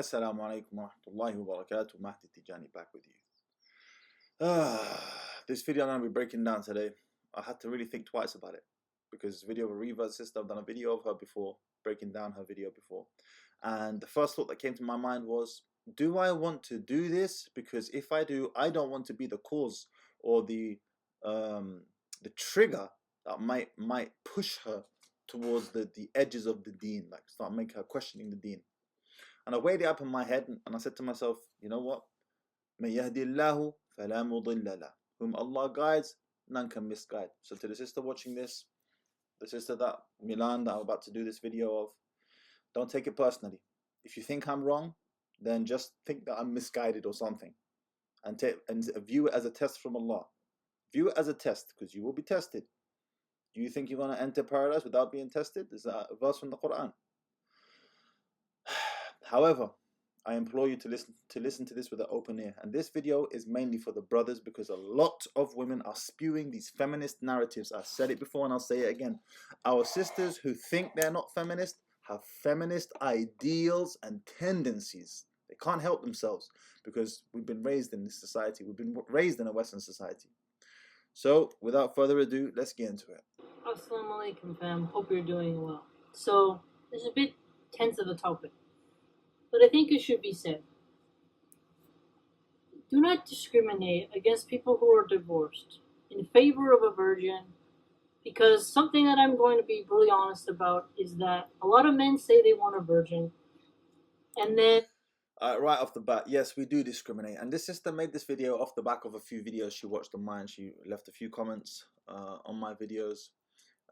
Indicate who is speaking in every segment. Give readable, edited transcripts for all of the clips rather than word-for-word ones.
Speaker 1: Assalamu alaikum wa rahmatullahi wa barakatuh. Mahdi Tijani back with you. This video I'm going to be breaking down today, I had to really think twice about it because video of a revert sister, I've done a video of her before, breaking down her video before. And the first thought that came to my mind was, do I want to do this? Because if I do, I don't want to be the cause or the trigger that might push her towards the edges of the deen, like start making her questioning the deen. And I weighed it up in my head and I said to myself, you know what? مَن يَهْدِ اللَّهُ فَلَا مُضِلَّ لَهُ. Whom Allah guides, none can misguide. So to the sister watching this, the sister Milan that I'm about to do this video of, don't take it personally. If you think I'm wrong, then just think that I'm misguided or something. And view it as a test from Allah. View it as a test, because you will be tested. Do you think you're going to enter paradise without being tested? This is a verse from the Quran. However, I implore you to listen to this with an open ear. And this video is mainly for the brothers, because a lot of women are spewing these feminist narratives. I've said it before and I'll say it again. Our sisters who think they're not feminist have feminist ideals and tendencies. They can't help themselves because we've been raised in this society. We've been raised in a Western society. So, without further ado, let's get into it.
Speaker 2: Assalamu alaikum, fam. Hope you're doing well. So, this is a bit tense of a topic, but I think it should be said. Do not discriminate against people who are divorced in favor of a virgin, because something that I'm going to be really honest about is that a lot of men say they want a virgin, and then
Speaker 1: right off the bat, yes, we do discriminate. And this sister made this video off the back of a few videos she watched on mine. She left a few comments on my videos.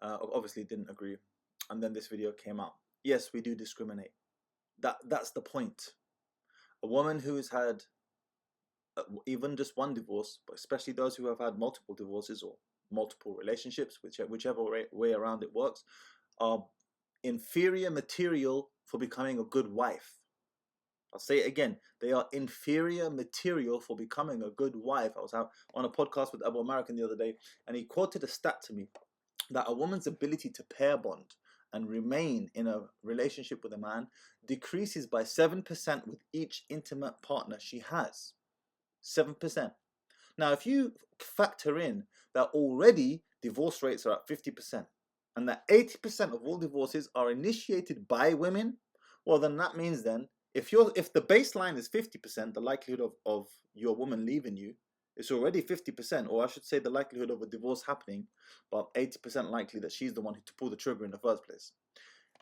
Speaker 1: Obviously didn't agree. And then this video came out. Yes, we do discriminate. That's the point. A woman who has had even just one divorce, but especially those who have had multiple divorces or multiple relationships, whichever way around it works, are inferior material for becoming a good wife. I'll say it again. They are inferior material for becoming a good wife. I was on a podcast with Abu American the other day, and he quoted a stat to me that a woman's ability to pair bond and remain in a relationship with a man decreases by 7% with each intimate partner she has. 7%. Now, if you factor in that already divorce rates are at 50% and that 80% of all divorces are initiated by women, well, then that means then if the baseline is 50%, the likelihood of your woman leaving you is already 50%, or I should say the likelihood of a divorce happening, but 80% likely that she's the one to pull the trigger in the first place.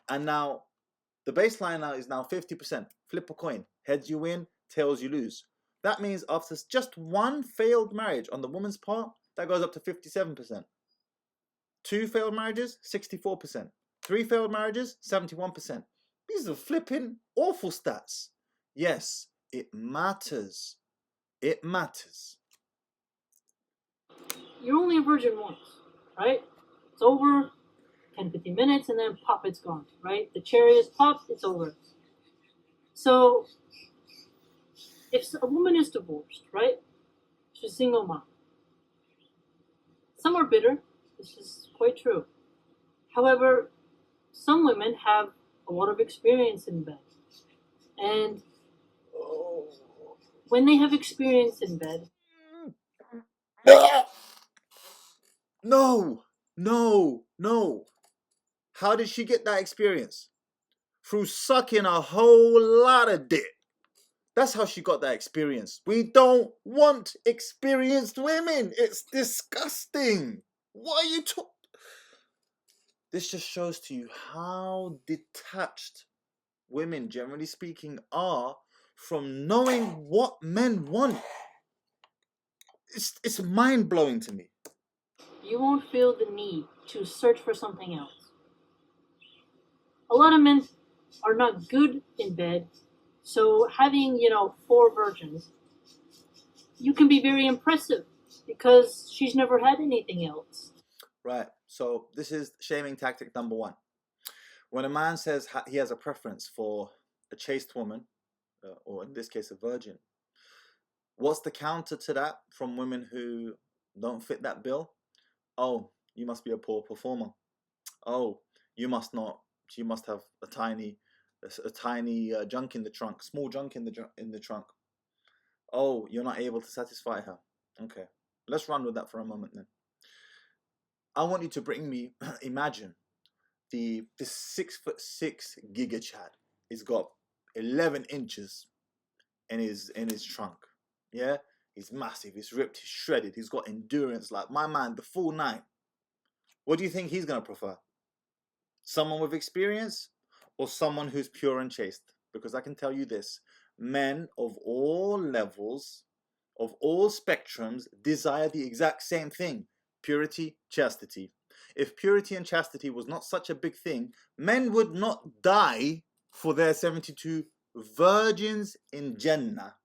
Speaker 1: And now the baseline now is 50%. Flip a coin. Heads you win, tails you lose. That means after just one failed marriage on the woman's part, that goes up to 57%. 2 failed marriages, 64%. 3 failed marriages, 71%. These are flipping awful stats. Yes, it matters. It matters.
Speaker 2: you're only a virgin once, right? It's over, 10-15 minutes, and then pop, it's gone, right? The cherry is popped, it's over. So, if a woman is divorced, right? She's a single mom. Some are bitter. This is quite true. However, some women have a lot of experience in bed. And when they have experience in bed...
Speaker 1: No. How did she get that experience? Through sucking a whole lot of dick. That's how she got that experience. We don't want experienced women. It's disgusting. What are you talking? This just shows to you how detached women, generally speaking, are from knowing what men want. It's mind-blowing to me.
Speaker 2: You won't feel the need to search for something else. A lot of men are not good in bed, so having, 4 virgins, you can be very impressive because she's never had anything else.
Speaker 1: Right, so this is shaming tactic number 1. When a man says he has a preference for a chaste woman, or in this case a virgin, what's the counter to that from women who don't fit that bill? Oh, you must be a poor performer. Oh, you must have a tiny a tiny junk in the trunk, small junk in the trunk. Oh, you're not able to satisfy her. Okay, let's run with that for a moment then. I want you to bring me, imagine the 6'6" Giga Chad. He's got 11 inches in his trunk. Yeah, he's massive. He's ripped. He's shredded. He's got endurance like my man, the full nine. What do you think he's gonna prefer? Someone with experience or someone who's pure and chaste? Because I can tell you this: men of all levels, of all spectrums, desire the exact same thing: purity, chastity. If purity and chastity was not such a big thing, men would not die for their 72 virgins in Jannah.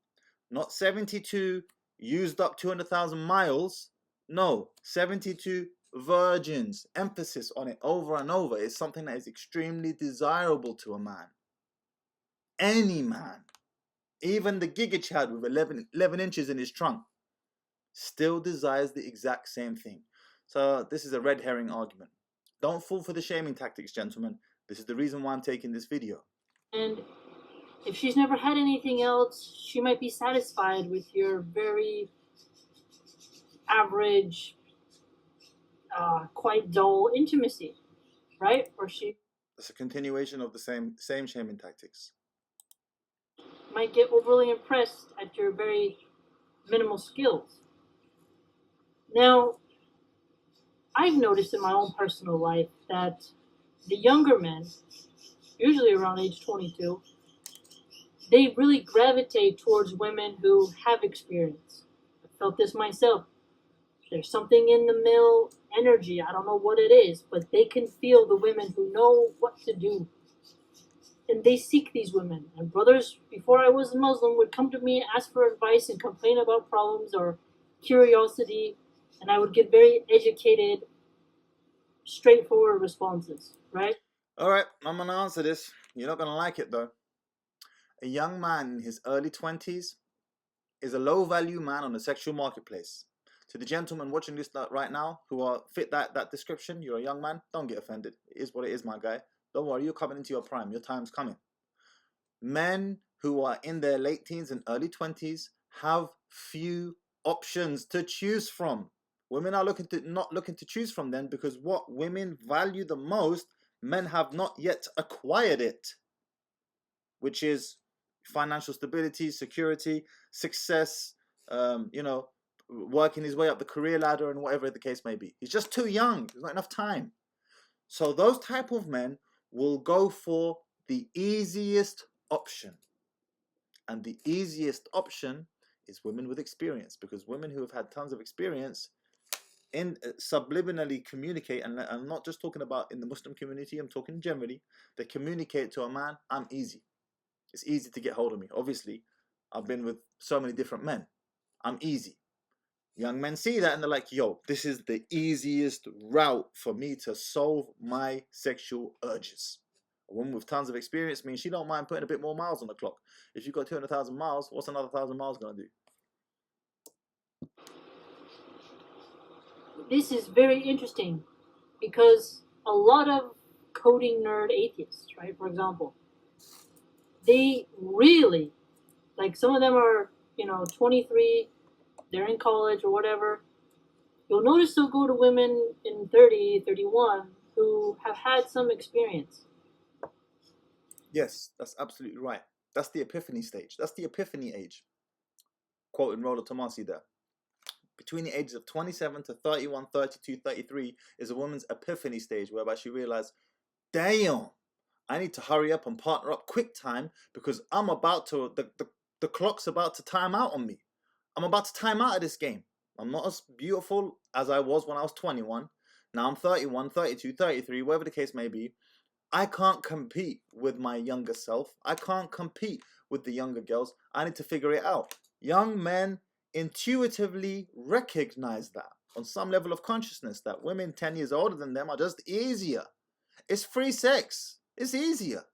Speaker 1: Not 72 used up 200,000 miles. No, 72 virgins. Emphasis on it over and over. It's something that is extremely desirable to a man. Any man. Even the Giga Chad with 11 inches in his trunk still desires the exact same thing. So this is a red herring argument. Don't fall for the shaming tactics, gentlemen. This is the reason why I'm taking this video.
Speaker 2: And if she's never had anything else, she might be satisfied with your very average, quite dull intimacy, right? Or she
Speaker 1: It's a continuation of the same shaming tactics.
Speaker 2: might get overly impressed at your very minimal skills. Now, I've noticed in my own personal life that the younger men, usually around age 22, they really gravitate towards women who have experience. I felt this myself. There's something in the male energy, I don't know what it is, but they can feel the women who know what to do. And they seek these women. And brothers, before I was a Muslim, would come to me, ask for advice and complain about problems or curiosity, and I would give very educated, straightforward responses, right?
Speaker 1: Alright, I'm gonna answer this. You're not gonna like it though. A young man in his early 20s is a low-value man on the sexual marketplace. To the gentlemen watching this right now who are fit that description, you're a young man, don't get offended. It is what it is, my guy. Don't worry, you're coming into your prime. Your time's coming. Men who are in their late teens and early 20s have few options to choose from. Women are not looking to choose from them because what women value the most, men have not yet acquired it, which is financial stability, security, success, working his way up the career ladder and whatever the case may be. He's just too young. There's not enough time. So those type of men will go for the easiest option. And the easiest option is women with experience, because women who have had tons of experience subliminally communicate, and I'm not just talking about in the Muslim community, I'm talking generally, they communicate to a man, I'm easy. It's easy to get hold of me. Obviously, I've been with so many different men. I'm easy. Young men see that and they're like, yo, this is the easiest route for me to solve my sexual urges. A woman with tons of experience means she don't mind putting a bit more miles on the clock. If you've got 200,000 miles, what's another 1,000 miles going to do?
Speaker 2: This is very interesting because a lot of coding nerd atheists, right, for example, they really, like some of them are, 23, they're in college or whatever. You'll notice they'll go to women in 30, 31 who have had some experience.
Speaker 1: Yes, that's absolutely right. That's the epiphany stage. That's the epiphany age. Quoting Rollo Tomasi there. Between the ages of 27 to 31, 32, 33 is a woman's epiphany stage, whereby she realizes, damn, I need to hurry up and partner up quick time because I'm about to, the clock's about to time out on me. I'm about to time out of this game. I'm not as beautiful as I was when I was 21. Now I'm 31, 32, 33, whatever the case may be. I can't compete with my younger self. I can't compete with the younger girls. I need to figure it out. Young men intuitively recognize that on some level of consciousness, that women 10 years older than them are just easier. It's free sex. It's easier.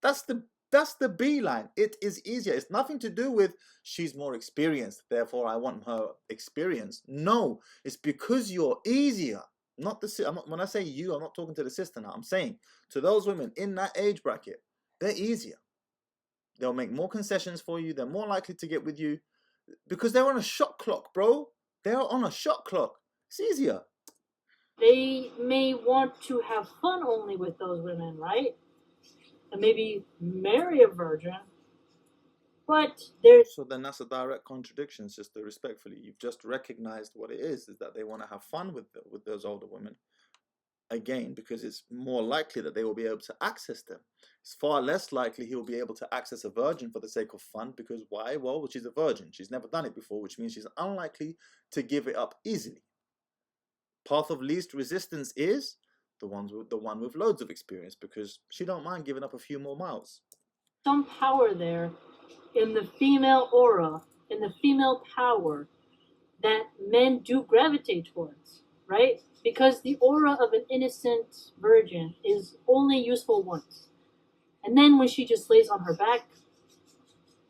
Speaker 1: That's the beeline. It is easier. It's nothing to do with she's more experienced, therefore I want her experience. No, it's because you're easier. Not the when I say you, I'm not talking to the sister now. I'm saying to those women in that age bracket, They're easier. They'll make more concessions for you. They're more likely to get with you because they're on a shot clock, bro. They're on a shot clock. It's easier.
Speaker 2: They may want to have fun only with those women, right? And maybe marry a virgin. But there's
Speaker 1: So then that's a direct contradiction, sister, respectfully. You've just recognized what it is that they want to have fun with those older women. Again, because it's more likely that they will be able to access them. It's far less likely he will be able to access a virgin for the sake of fun, because why? Well, she's a virgin. She's never done it before, which means she's unlikely to give it up easily. Path of least resistance is the one with loads of experience, because she don't mind giving up a few more miles.
Speaker 2: some power there in the female aura, in the female power that men do gravitate towards, right? Because the aura of an innocent virgin is only useful once. And then when she just lays on her back,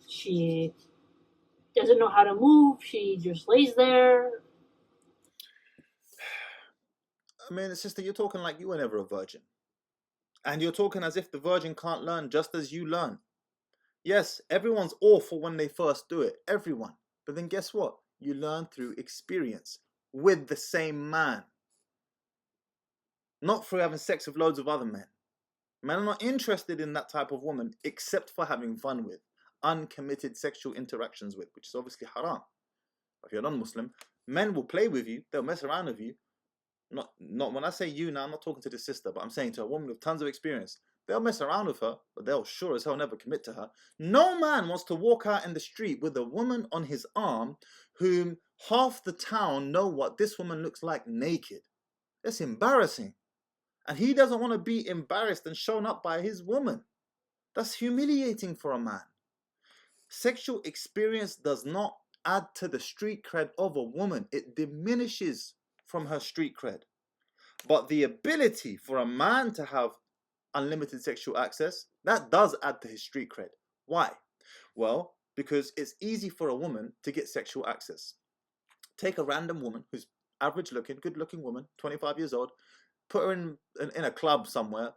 Speaker 2: she doesn't know how to move, she just lays there.
Speaker 1: I mean, sister, you're talking like you were never a virgin. And you're talking as if the virgin can't learn just as you learn. Yes, everyone's awful when they first do it. Everyone. But then guess what? You learn through experience with the same man. Not through having sex with loads of other men. Men are not interested in that type of woman except for having fun with. Uncommitted sexual interactions with, which is obviously haram. If you're non-Muslim, men will play with you. They'll mess around with you. Not when I say you now, I'm not talking to the sister, but I'm saying to a woman with tons of experience. They'll mess around with her, but they'll sure as hell never commit to her. No man wants to walk out in the street with a woman on his arm whom half the town know what this woman looks like naked. That's embarrassing. And he doesn't want to be embarrassed and shown up by his woman. That's humiliating for a man. Sexual experience does not add to the street cred of a woman. It diminishes from her street cred. But the ability for a man to have unlimited sexual access, that does add to his street cred. Why? Well, because it's easy for a woman to get sexual access. Take a random woman who's average looking, good looking woman, 25 years old, put her in a club somewhere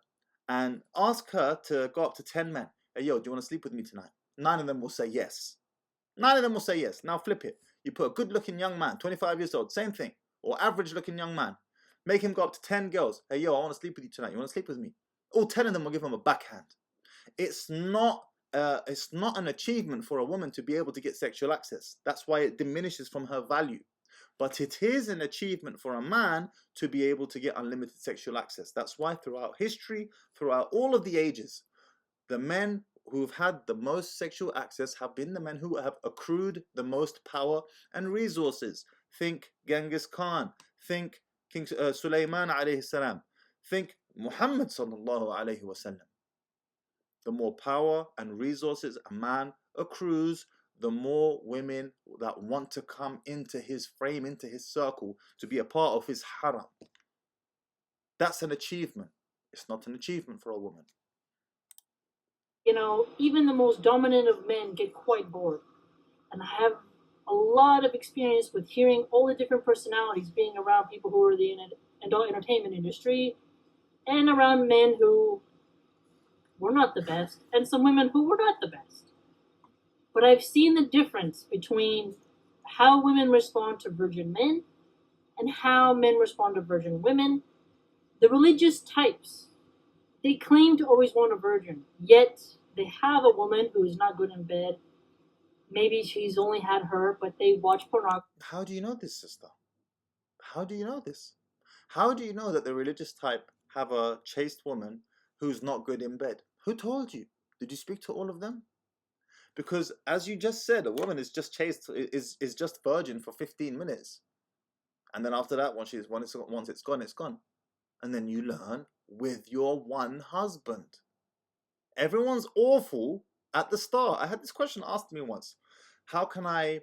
Speaker 1: and ask her to go up to 10 men. Hey, yo, do you want to sleep with me tonight? 9 of them will say yes. 9 of them will say yes. Now flip it. You put a good looking young man, 25 years old, same thing, or average looking young man. Make him go up to 10 girls. Hey, yo, I want to sleep with you tonight. You want to sleep with me? All 10 of them will give him a backhand. It's not an achievement for a woman to be able to get sexual access. That's why it diminishes from her value. But it is an achievement for a man to be able to get unlimited sexual access. That's why throughout history, throughout all of the ages, the men who've had the most sexual access have been the men who have accrued the most power and resources. Think Genghis Khan. Think King Sulaiman alayhi salam. Think Muhammad sallallahu alayhi wasallam. The more power and resources a man accrues, the more women that want to come into his frame, into his circle, to be a part of his haram. That's an achievement. It's not an achievement for a woman.
Speaker 2: You know, even the most dominant of men get quite bored. And I have a lot of experience with hearing all the different personalities being around people who are in the adult entertainment industry and around men who were not the best and some women who were not the best. But I've seen the difference between how women respond to virgin men and how men respond to virgin women. The religious types, they claim to always want a virgin, yet they have a woman who is not good in bed. Maybe she's only had her, but they watch pornography.
Speaker 1: How do you know this, sister? How do you know this? How do you know that the religious type have a chaste woman who's not good in bed? Who told you? Did you speak to all of them? Because as you just said, a woman is just chaste, is just virgin for 15 minutes. And then after that, once it's gone, it's gone. And then you learn with your one husband. Everyone's awful at the start. I had this question asked me once. How can I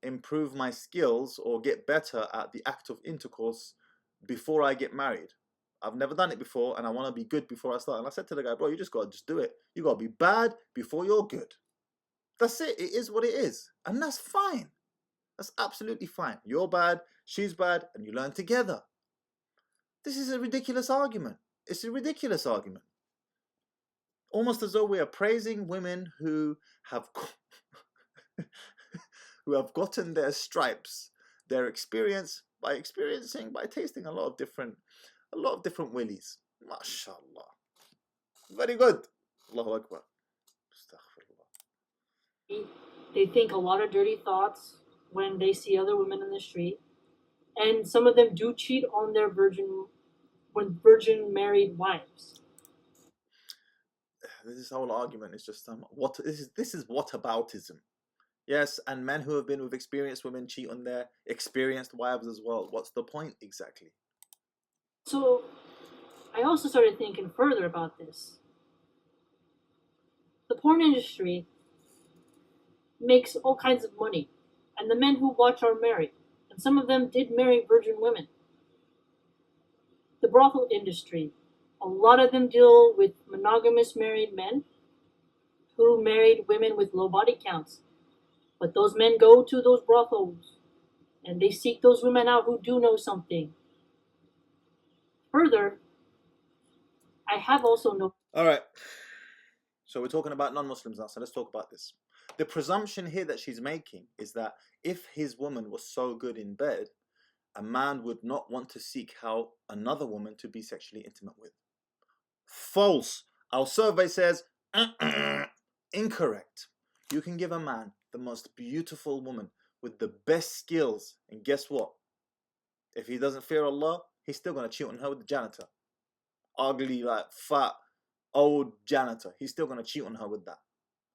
Speaker 1: improve my skills or get better at the act of intercourse before I get married? I've never done it before and I want to be good before I start. And I said to the guy, bro, you just got to do it. You got to be bad before you're good. That's it. It is what it is. And that's fine. That's absolutely fine. You're bad, she's bad, and you learn together. This is a ridiculous argument. It's a ridiculous argument. almost as though we are praising women who have who have gotten their stripes, their experience by tasting a lot of different willies. MashaAllah. Very good. Allahu Akbar. Astaghfirullah.
Speaker 2: They think a lot of dirty thoughts when they see other women in the street. And some of them do cheat on their virgin married wives.
Speaker 1: This whole argument is just this is whataboutism. Yes, and men who have been with experienced women cheat on their experienced wives as well. What's the point exactly?
Speaker 2: So I also started thinking further about this. The porn industry makes all kinds of money, and the men who watch are married, and some of them did marry virgin women. The brothel industry, a lot of them deal with monogamous married men who married women with low body counts. But those men go to those brothels and they seek those women out who do know something. Further, I have also known.
Speaker 1: All right. So we're talking about non-Muslims now, so let's talk about this. The presumption here that she's making is that if his woman was so good in bed, a man would not want to seek out another woman to be sexually intimate with. False. Our survey says incorrect. You can give a man the most beautiful woman with the best skills, and guess what? If he doesn't fear Allah, he's still going to cheat on her with the janitor. Ugly, like fat, old janitor. He's still going to cheat on her with that.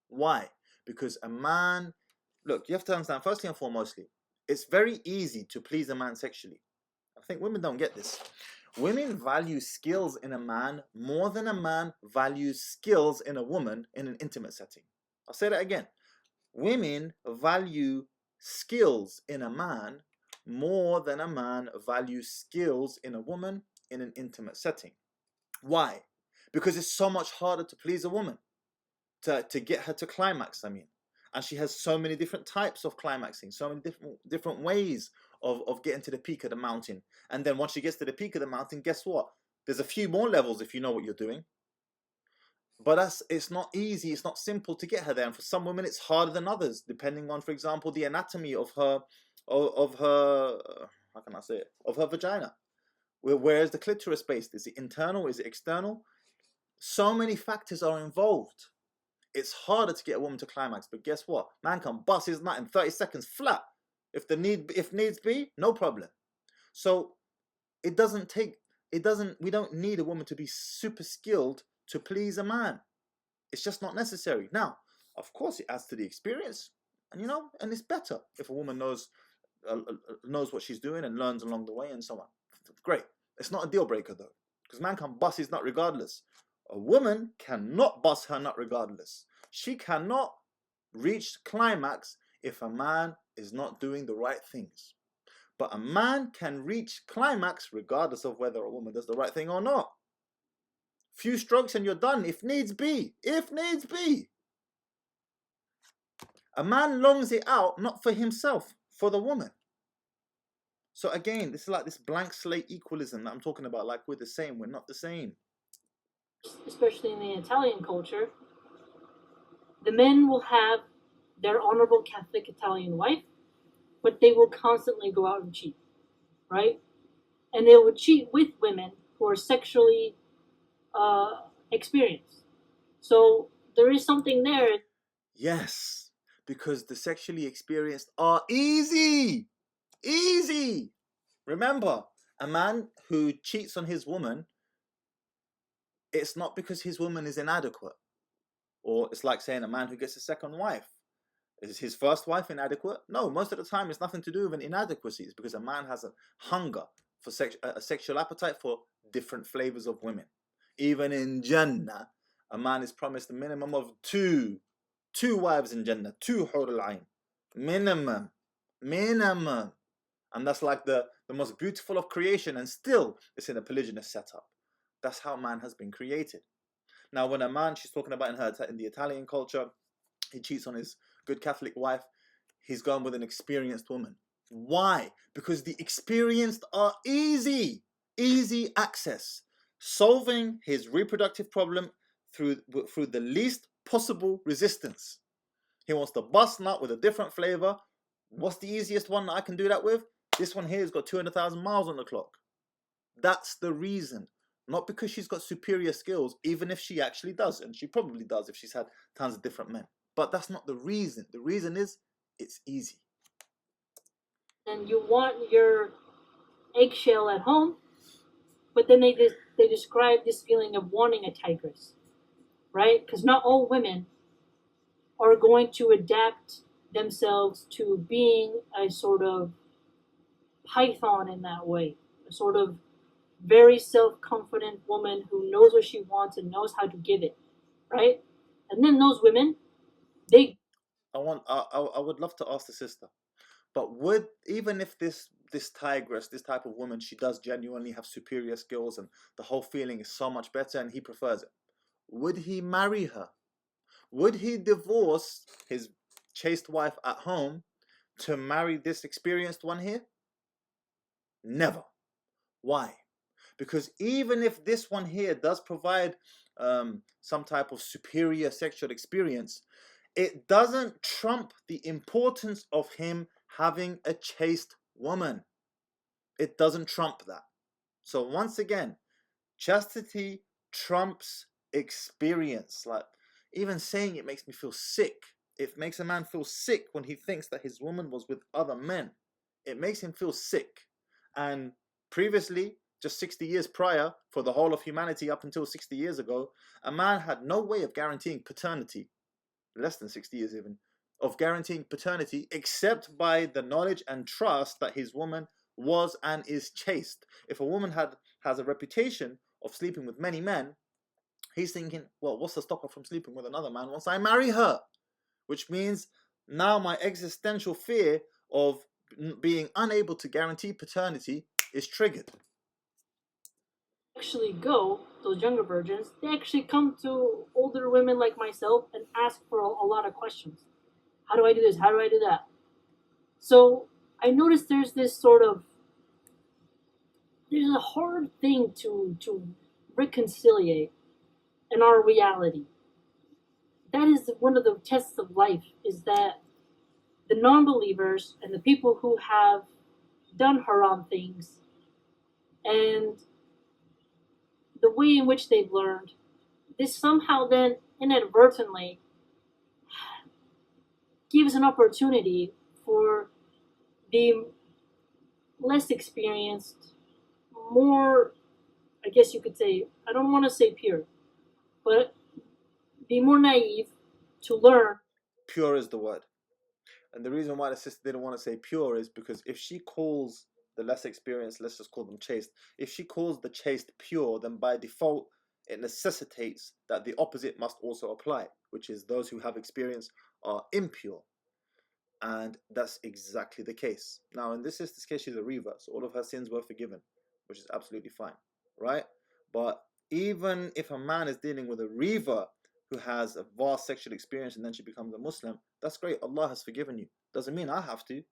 Speaker 1: Why? Because a man, look, you have to understand, firstly and foremostly, it's very easy to please a man sexually. I think women don't get this. Women value skills in a man more than a man values skills in a woman in an intimate setting. I'll say that again. Women value skills in a man more than a man values skills in a woman in an intimate setting. Why? Because it's so much harder to please a woman, to get her to climax, I mean. And she has so many different types of climaxing, so many different ways of getting to the peak of the mountain. And then once she gets to the peak of the mountain, guess what? There's a few more levels if you know what you're doing. But it's not easy, it's not simple to get her there. And for some women, it's harder than others, depending on, for example, the anatomy of her, how can I say it? Of her vagina. Where is the clitoris based? Is it internal? Is it external? So many factors are involved. It's harder to get a woman to climax, but guess what? Man can bust his nut in 30 seconds flat. If needs be, no problem. So we don't need a woman to be super skilled to please a man. It's just not necessary. Now, of course, it adds to the experience, and it's better if a woman knows what she's doing and learns along the way and so on. Great. It's not a deal breaker though, because man can bust his nut regardless. A woman cannot bust her nut regardless. She cannot reach climax if a man is not doing the right things. But a man can reach climax regardless of whether a woman does the right thing or not. Few strokes and you're done, if needs be. If needs be. A man longs it out, not for himself, for the woman. So again, this is like this blank slate equalism that I'm talking about, like we're the same, we're not the same.
Speaker 2: Especially in the Italian culture, the men will have their honorable Catholic Italian wife, but they will constantly go out and cheat, right? And they will cheat with women who are sexually experienced. So there is something there.
Speaker 1: Yes, because the sexually experienced are easy. Easy. Remember, a man who cheats on his woman, it's not because his woman is inadequate. Or it's like saying a man who gets a second wife. Is his first wife inadequate? No, most of the time it's nothing to do with an inadequacy. It's because a man has a hunger for a sexual appetite for different flavors of women. Even in Jannah, a man is promised a minimum of two wives in Jannah, 2 hur al-ain. Minimum. And that's like the most beautiful of creation, and still it's in a polygynous setup. That's how man has been created. Now, when a man, she's talking about in the Italian culture, he cheats on his good Catholic wife, he's gone with an experienced woman. Why? Because the experienced are easy access. Solving his reproductive problem through the least possible resistance. He wants the bust nut with a different flavor. What's the easiest one that I can do that with? This one here has got 200,000 miles on the clock. That's the reason. Not because she's got superior skills, even if she actually does, and she probably does if she's had tons of different men. But that's not the reason. The reason is it's easy.
Speaker 2: And you want your eggshell at home, but then they describe this feeling of wanting a tigress, right? Because not all women are going to adapt themselves to being a sort of python in that way, a sort of very self-confident woman who knows what she wants and knows how to give it, right? And then those women, I
Speaker 1: would love to ask the sister, but would, even if this tigress, this type of woman, she does genuinely have superior skills and the whole feeling is so much better and he prefers it, would he marry her? Would he divorce his chaste wife at home to marry this experienced one here? Never. Why? Because even if this one here does provide some type of superior sexual experience, it doesn't trump the importance of him having a chaste woman. It doesn't trump that. So once again, chastity trumps experience. Like, even saying it makes me feel sick. It makes a man feel sick when he thinks that his woman was with other men. It makes him feel sick. And previously, just 60 years prior, for the whole of humanity up until 60 years ago, a man had no way of guaranteeing paternity, less than 60 years even, of guaranteeing paternity except by the knowledge and trust that his woman was and is chaste. If a woman has a reputation of sleeping with many men, he's thinking, well, what's to stop her from sleeping with another man once I marry her? Which means now my existential fear of being unable to guarantee paternity is triggered.
Speaker 2: actually go, those younger virgins, they actually come to older women like myself and ask for a lot of questions. How do I do this? How do I do that? So I noticed there's a hard thing to reconciliate in our reality. That is one of the tests of life, is that the non-believers and the people who have done haram things and the way in which they've learned, this somehow then inadvertently gives an opportunity for the less experienced, more, I guess you could say, I don't want to say pure, but be more naive to learn.
Speaker 1: Pure is the word. And the reason why the sister didn't want to say pure is because if she calls the less experienced, let's just call them chaste, if she calls the chaste pure, then by default it necessitates that the opposite must also apply, which is those who have experience are impure. And that's exactly the case. Now in this sister's case, she's a revert, so all of her sins were forgiven, which is absolutely fine, right? But even if a man is dealing with a revert who has a vast sexual experience and then she becomes a Muslim, that's great. Allah has forgiven you. Doesn't mean I have to.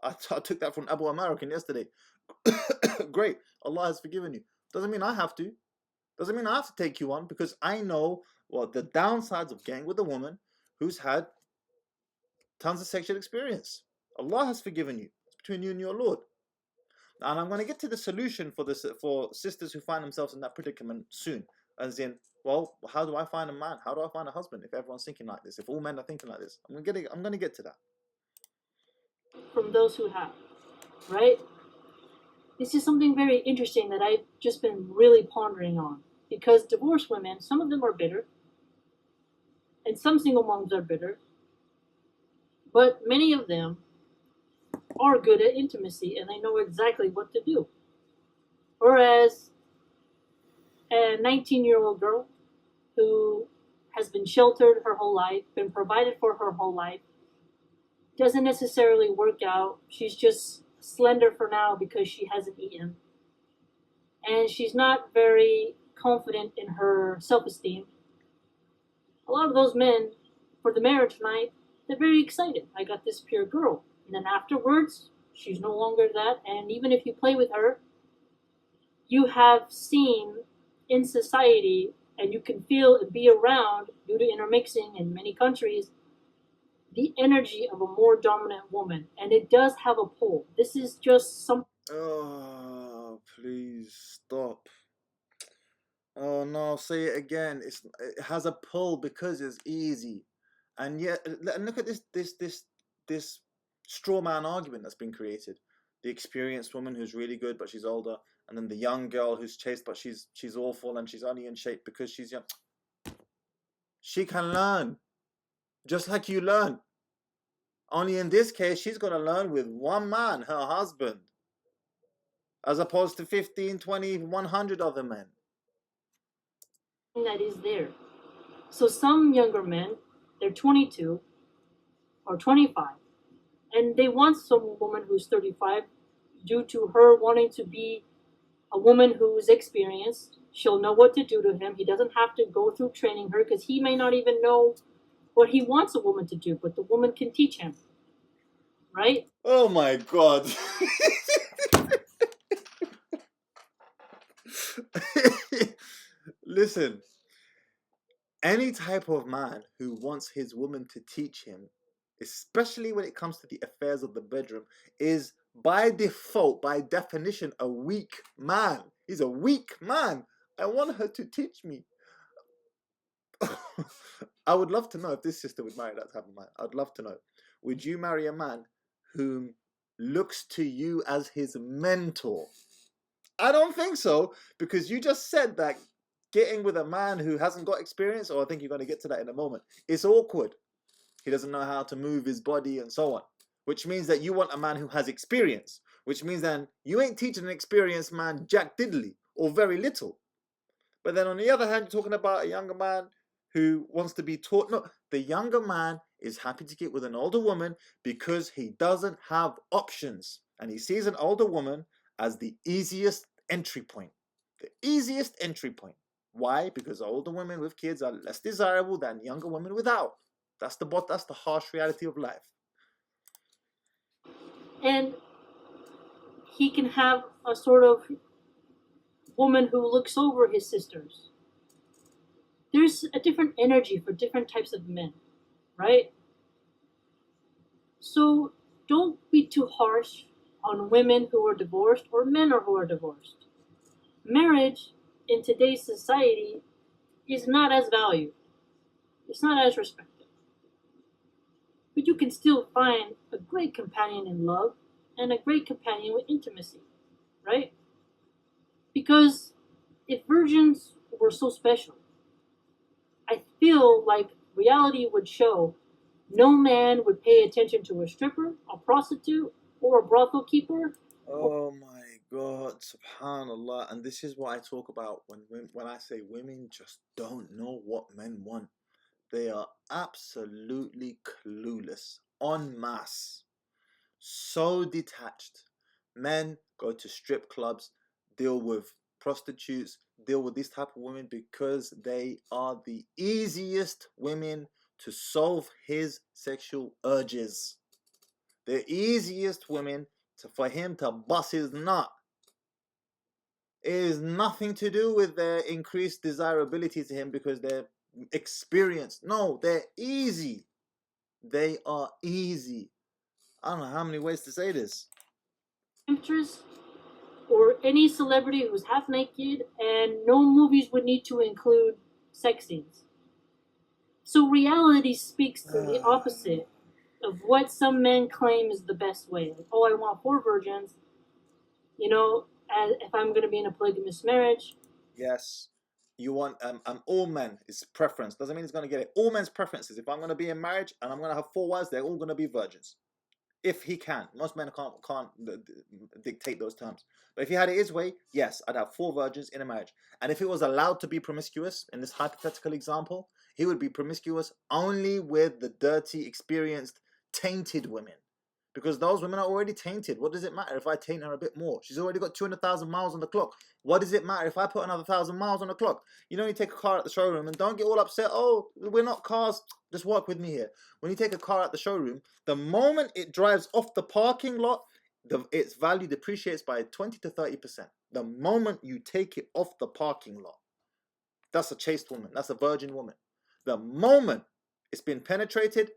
Speaker 1: I took that from Abu American yesterday. Great. Allah has forgiven you. Doesn't mean I have to. Doesn't mean I have to take you on, because I know what the downsides of getting with a woman who's had tons of sexual experience. Allah has forgiven you. It's between you and your Lord. And I'm going to get to the solution for this, for sisters who find themselves in that predicament soon. As in, well, how do I find a man? How do I find a husband if everyone's thinking like this? If all men are thinking like this? I'm going to get to that.
Speaker 2: From those who have, right? This is something very interesting that I've just been really pondering on. Because divorced women, some of them are bitter, and some single moms are bitter, but many of them are good at intimacy and they know exactly what to do. Whereas a 19-year-old girl who has been sheltered her whole life, been provided for her whole life, doesn't necessarily work out. She's just slender for now because she hasn't eaten. And she's not very confident in her self-esteem. A lot of those men, for the marriage night, they're very excited. I got this pure girl. And then afterwards, she's no longer that. And even if you play with her, you have seen in society and you can feel and be around, due to intermixing in many countries, the energy of a more dominant woman. And it does have a pull. This is just some.
Speaker 1: Oh, please stop. Oh no, say it again. It has a pull because it's easy. And yet, and look at this straw man argument that's been created. The experienced woman who's really good but she's older, and then the young girl who's chaste but she's awful and she's only in shape because she's young. She can learn, just like you learn. Only in this case, she's gonna learn with one man, her husband, as opposed to 15, 20, 100 other men.
Speaker 2: That is there. So some younger men, they're 22 or 25, and they want some woman who's 35 due to her wanting to be a woman who's experienced. She'll know what to do to him. He doesn't have to go through training her because he may not even know what he wants a woman to do, but the woman can teach him. Right?
Speaker 1: Oh my God. Listen, any type of man who wants his woman to teach him, especially when it comes to the affairs of the bedroom, is by default, by definition, a weak man. He's a weak man. I want her to teach me. I would love to know if this sister would marry that type of man. I'd love to know. Would you marry a man whom looks to you as his mentor? I don't think so, because you just said that getting with a man who hasn't got experience, or I think you're going to get to that in a moment, it's awkward. He doesn't know how to move his body and so on, which means that you want a man who has experience, which means then you ain't teaching an experienced man jack diddly or very little. But then on the other hand, you're talking about a younger man who wants to be taught. No, the younger man is happy to get with an older woman because he doesn't have options, and he sees an older woman as the easiest entry point. The easiest entry point. Why? Because older women with kids are less desirable than younger women without. That's the harsh reality of life.
Speaker 2: And he can have a sort of woman who looks over his sisters. There's a different energy for different types of men, right? So don't be too harsh on women who are divorced or men who are divorced. Marriage in today's society is not as valued. It's not as respected. But you can still find a great companion in love and a great companion with intimacy, right? Because if virgins were so special, I feel like reality would show no man would pay attention to a stripper, a prostitute, or a brothel keeper.
Speaker 1: Oh my God, subhanallah. And this is what I talk about when I say women just don't know what men want. They are absolutely clueless, en masse, so detached. Men go to strip clubs, deal with prostitutes, deal with these type of women because they are the easiest women to solve his sexual urges. The easiest women for him to bust his nut. It is nothing to do with their increased desirability to him because they're experienced. No, they're easy. They are easy. I don't know how many ways to say this.
Speaker 2: Temptress or any celebrity who's half naked, and no movies would need to include sex scenes. So reality speaks to the opposite of what some men claim is the best way. Like, oh, I want 4 virgins. You know, if I'm going to be in a polygamous marriage.
Speaker 1: Yes. You want all men, it's preference. Doesn't mean he's going to get it. All men's preferences. If I'm going to be in marriage and I'm going to have 4 wives, they're all going to be virgins. If he can. Most men can't dictate those terms. But if he had it his way, yes, I'd have 4 virgins in a marriage. And if he was allowed to be promiscuous, in this hypothetical example, he would be promiscuous only with the dirty, experienced, tainted women. Because those women are already tainted. What does it matter if I taint her a bit more? She's already got 200,000 miles on the clock. What does it matter if I put another 1,000 miles on the clock? You know, you take a car at the showroom and don't get all upset. Oh, we're not cars. Just work with me here. When you take a car at the showroom, the moment it drives off the parking lot, its value depreciates by 20 to 30%. The moment you take it off the parking lot. That's a chaste woman. That's a virgin woman. The moment it's been penetrated,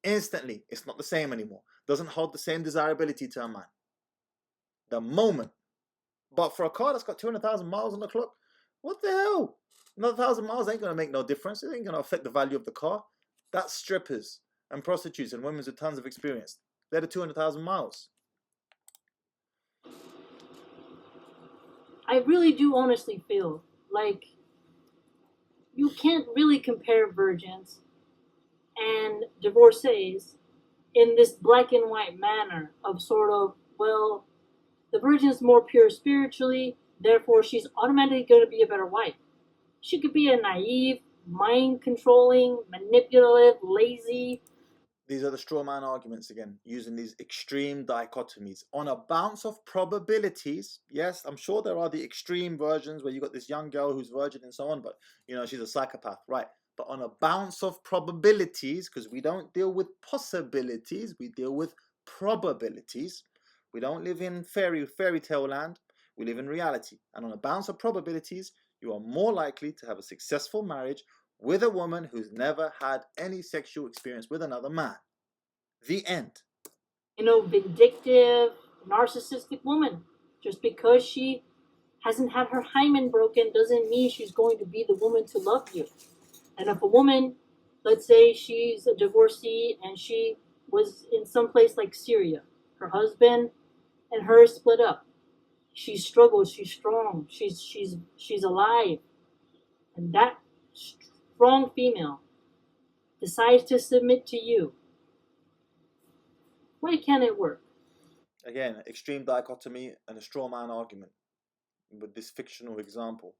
Speaker 1: instantly, it's not the same anymore. Doesn't hold the same desirability to a man. The moment. But for a car that's got 200,000 miles on the clock, what the hell? Another 1,000 miles ain't going to make no difference. It ain't going to affect the value of the car. That's strippers and prostitutes and women with tons of experience. They're the 200,000 miles.
Speaker 2: I really do honestly feel like you can't really compare virgins and divorcees in this black and white manner of sort of, well, the virgin is more pure spiritually, therefore she's automatically going to be a better wife. She could be a naive, mind-controlling, manipulative, lazy.
Speaker 1: These are the strawman arguments again, using these extreme dichotomies. On a bounce of probabilities, yes, I'm sure there are the extreme versions where you got this young girl who's virgin and so on, but, you know, she's a psychopath, right? But on a bounce of probabilities, because we don't deal with possibilities, we deal with probabilities. We don't live in fairy tale land, we live in reality. And on a bounce of probabilities, you are more likely to have a successful marriage with a woman who's never had any sexual experience with another man. The end.
Speaker 2: You know, vindictive, narcissistic woman. Just because she hasn't had her hymen broken doesn't mean she's going to be the woman to love you. And if a woman, let's say she's a divorcee and she was in some place like Syria, her husband and her split up. She struggles, she's strong, she's alive. And that strong female decides to submit to you. Why can't it work?
Speaker 1: Again, extreme dichotomy and a straw man argument with this fictional example.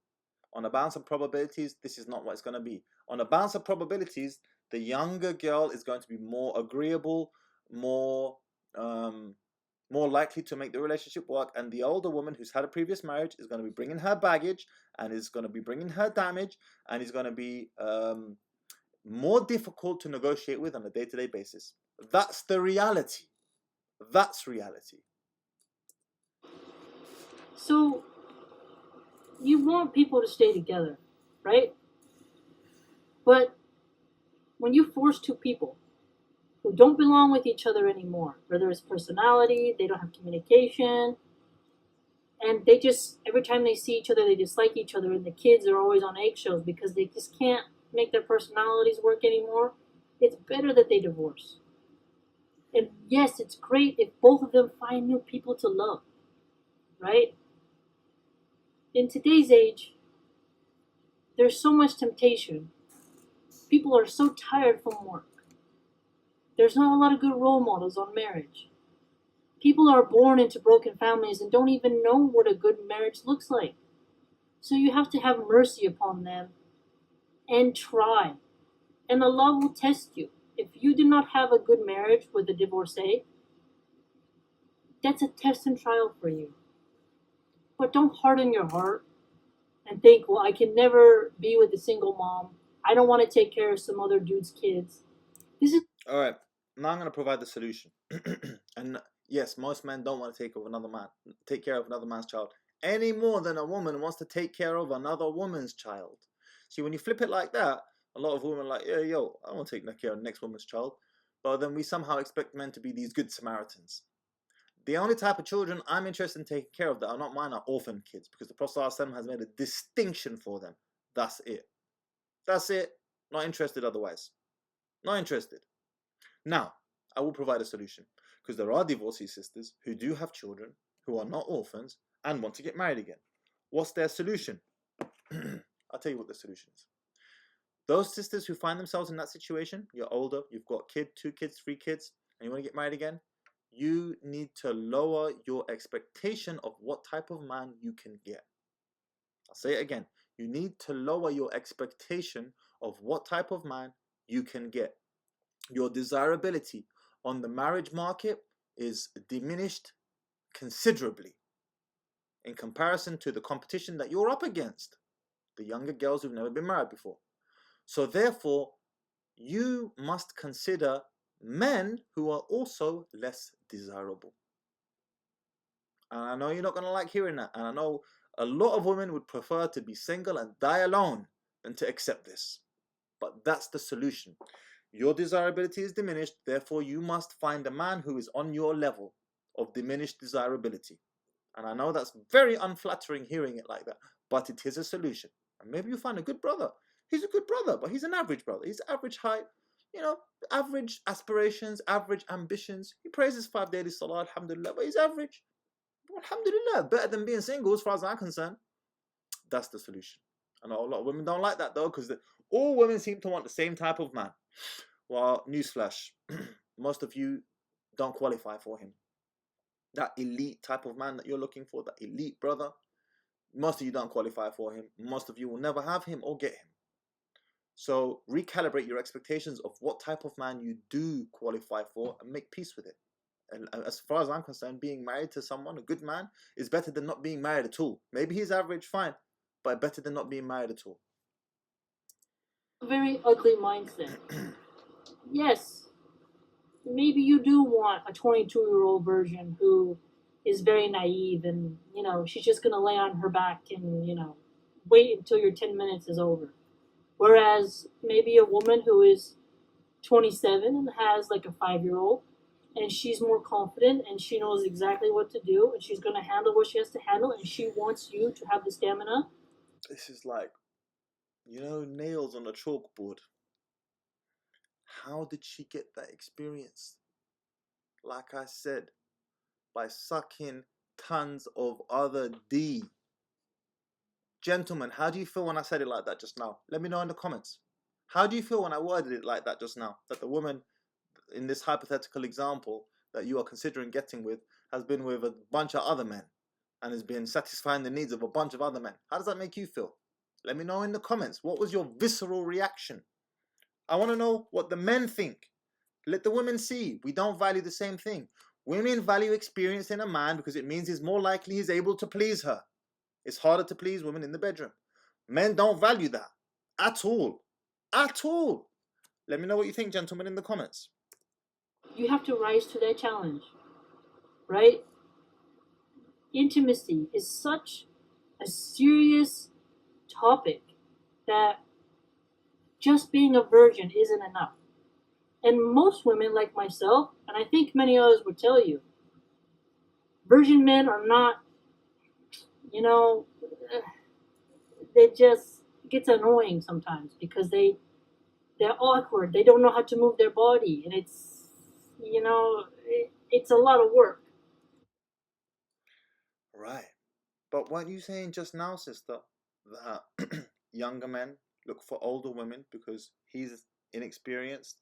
Speaker 1: On a balance of probabilities, this is not what it's going to be. On a balance of probabilities, the younger girl is going to be more agreeable, more likely to make the relationship work, and the older woman who's had a previous marriage is going to be bringing her baggage and is going to be bringing her damage and is going to be more difficult to negotiate with on a day-to-day basis. That's the reality. That's reality.
Speaker 2: So, you want people to stay together, right? But when you force two people who don't belong with each other anymore, whether it's personality, they don't have communication, and they just, every time they see each other, they dislike each other, and the kids are always on eggshells because they just can't make their personalities work anymore, it's better that they divorce. And yes, it's great if both of them find new people to love, right? In today's age, there's so much temptation. People are so tired from work. There's not a lot of good role models on marriage. People are born into broken families and don't even know what a good marriage looks like. So you have to have mercy upon them and try. And Allah will test you. If you do not have a good marriage with a divorcee, that's a test and trial for you. But don't harden your heart and think, well, I can never be with a single mom. I don't want to take care of some other dude's kids. This is
Speaker 1: all right. Now I'm going to provide the solution. And yes, most men don't want to take care of another man's child any more than a woman wants to take care of another woman's child. See, when you flip it like that, a lot of women are like, yeah, yo, I want to take care of the next woman's child. But then we somehow expect men to be these good Samaritans. The only type of children I'm interested in taking care of that are not mine are orphan kids, because the Prophet ﷺ has made a distinction for them. That's it. That's it. Not interested otherwise. Not interested. Now, I will provide a solution, because there are divorcee sisters who do have children, who are not orphans, and want to get married again. What's their solution? I'll tell you what the solution is. Those sisters who find themselves in that situation, you're older, you've got 2 kids, 3 kids, and you want to get married again, you need to lower your expectation of what type of man you can get. I'll say it again. You need to lower your expectation of what type of man you can get. Your desirability on the marriage market is diminished considerably in comparison to the competition that you're up against, the younger girls who've never been married before. So therefore, you must consider men who are also less desirable. And I know you're not going to like hearing that. And I know a lot of women would prefer to be single and die alone than to accept this. But that's the solution. Your desirability is diminished, therefore you must find a man who is on your level of diminished desirability. And I know that's very unflattering hearing it like that, but it is a solution. And maybe you find a good brother. He's a good brother, but he's an average brother. He's average height, you know, average aspirations, average ambitions. He praises 5 daily salah, alhamdulillah, but he's average. Alhamdulillah, better than being single as far as I'm concerned. That's the solution. I know a lot of women don't like that though, because all women seem to want the same type of man. Well, newsflash, most of you don't qualify for him. That elite type of man that you're looking for, that elite brother, most of you don't qualify for him. Most of you will never have him or get him. So recalibrate your expectations of what type of man you do qualify for and make peace with it. And as far as I'm concerned, being married to someone, a good man, is better than not being married at all. Maybe he's average, fine, but better than not being married at all.
Speaker 2: A very ugly mindset. Yes, maybe you do want a 22-year-old version who is very naive and, you know, she's just going to lay on her back and, you know, wait until your 10 minutes is over. Whereas maybe a woman who is 27 and has like a 5-year-old and she's more confident and she knows exactly what to do and she's going to handle what she has to handle and she wants you to have the stamina.
Speaker 1: This is like, you know, nails on a chalkboard. How did she get that experience? Like I said, by sucking tons of other D. Gentlemen, how do you feel when I said it like that just now? Let me know in the comments. How do you feel when I worded it like that just now? That the woman in this hypothetical example that you are considering getting with has been with a bunch of other men and has been satisfying the needs of a bunch of other men. How does that make you feel? Let me know in the comments. What was your visceral reaction? I want to know what the men think. Let the women see. We don't value the same thing. Women value experience in a man because it means he's more likely he's able to please her. It's harder to please women in the bedroom. Men don't value that at all. At all. Let me know what you think, gentlemen, in the comments.
Speaker 2: You have to rise to that challenge, right? Intimacy is such a serious topic that just being a virgin isn't enough. And most women like myself, and I think many others would tell you, virgin men are not, you know, it just gets annoying sometimes because they're awkward. They don't know how to move their body. And it's, you know, it's a lot of work.
Speaker 1: Right. But weren't you saying just now, sister, that younger men look for older women because he's inexperienced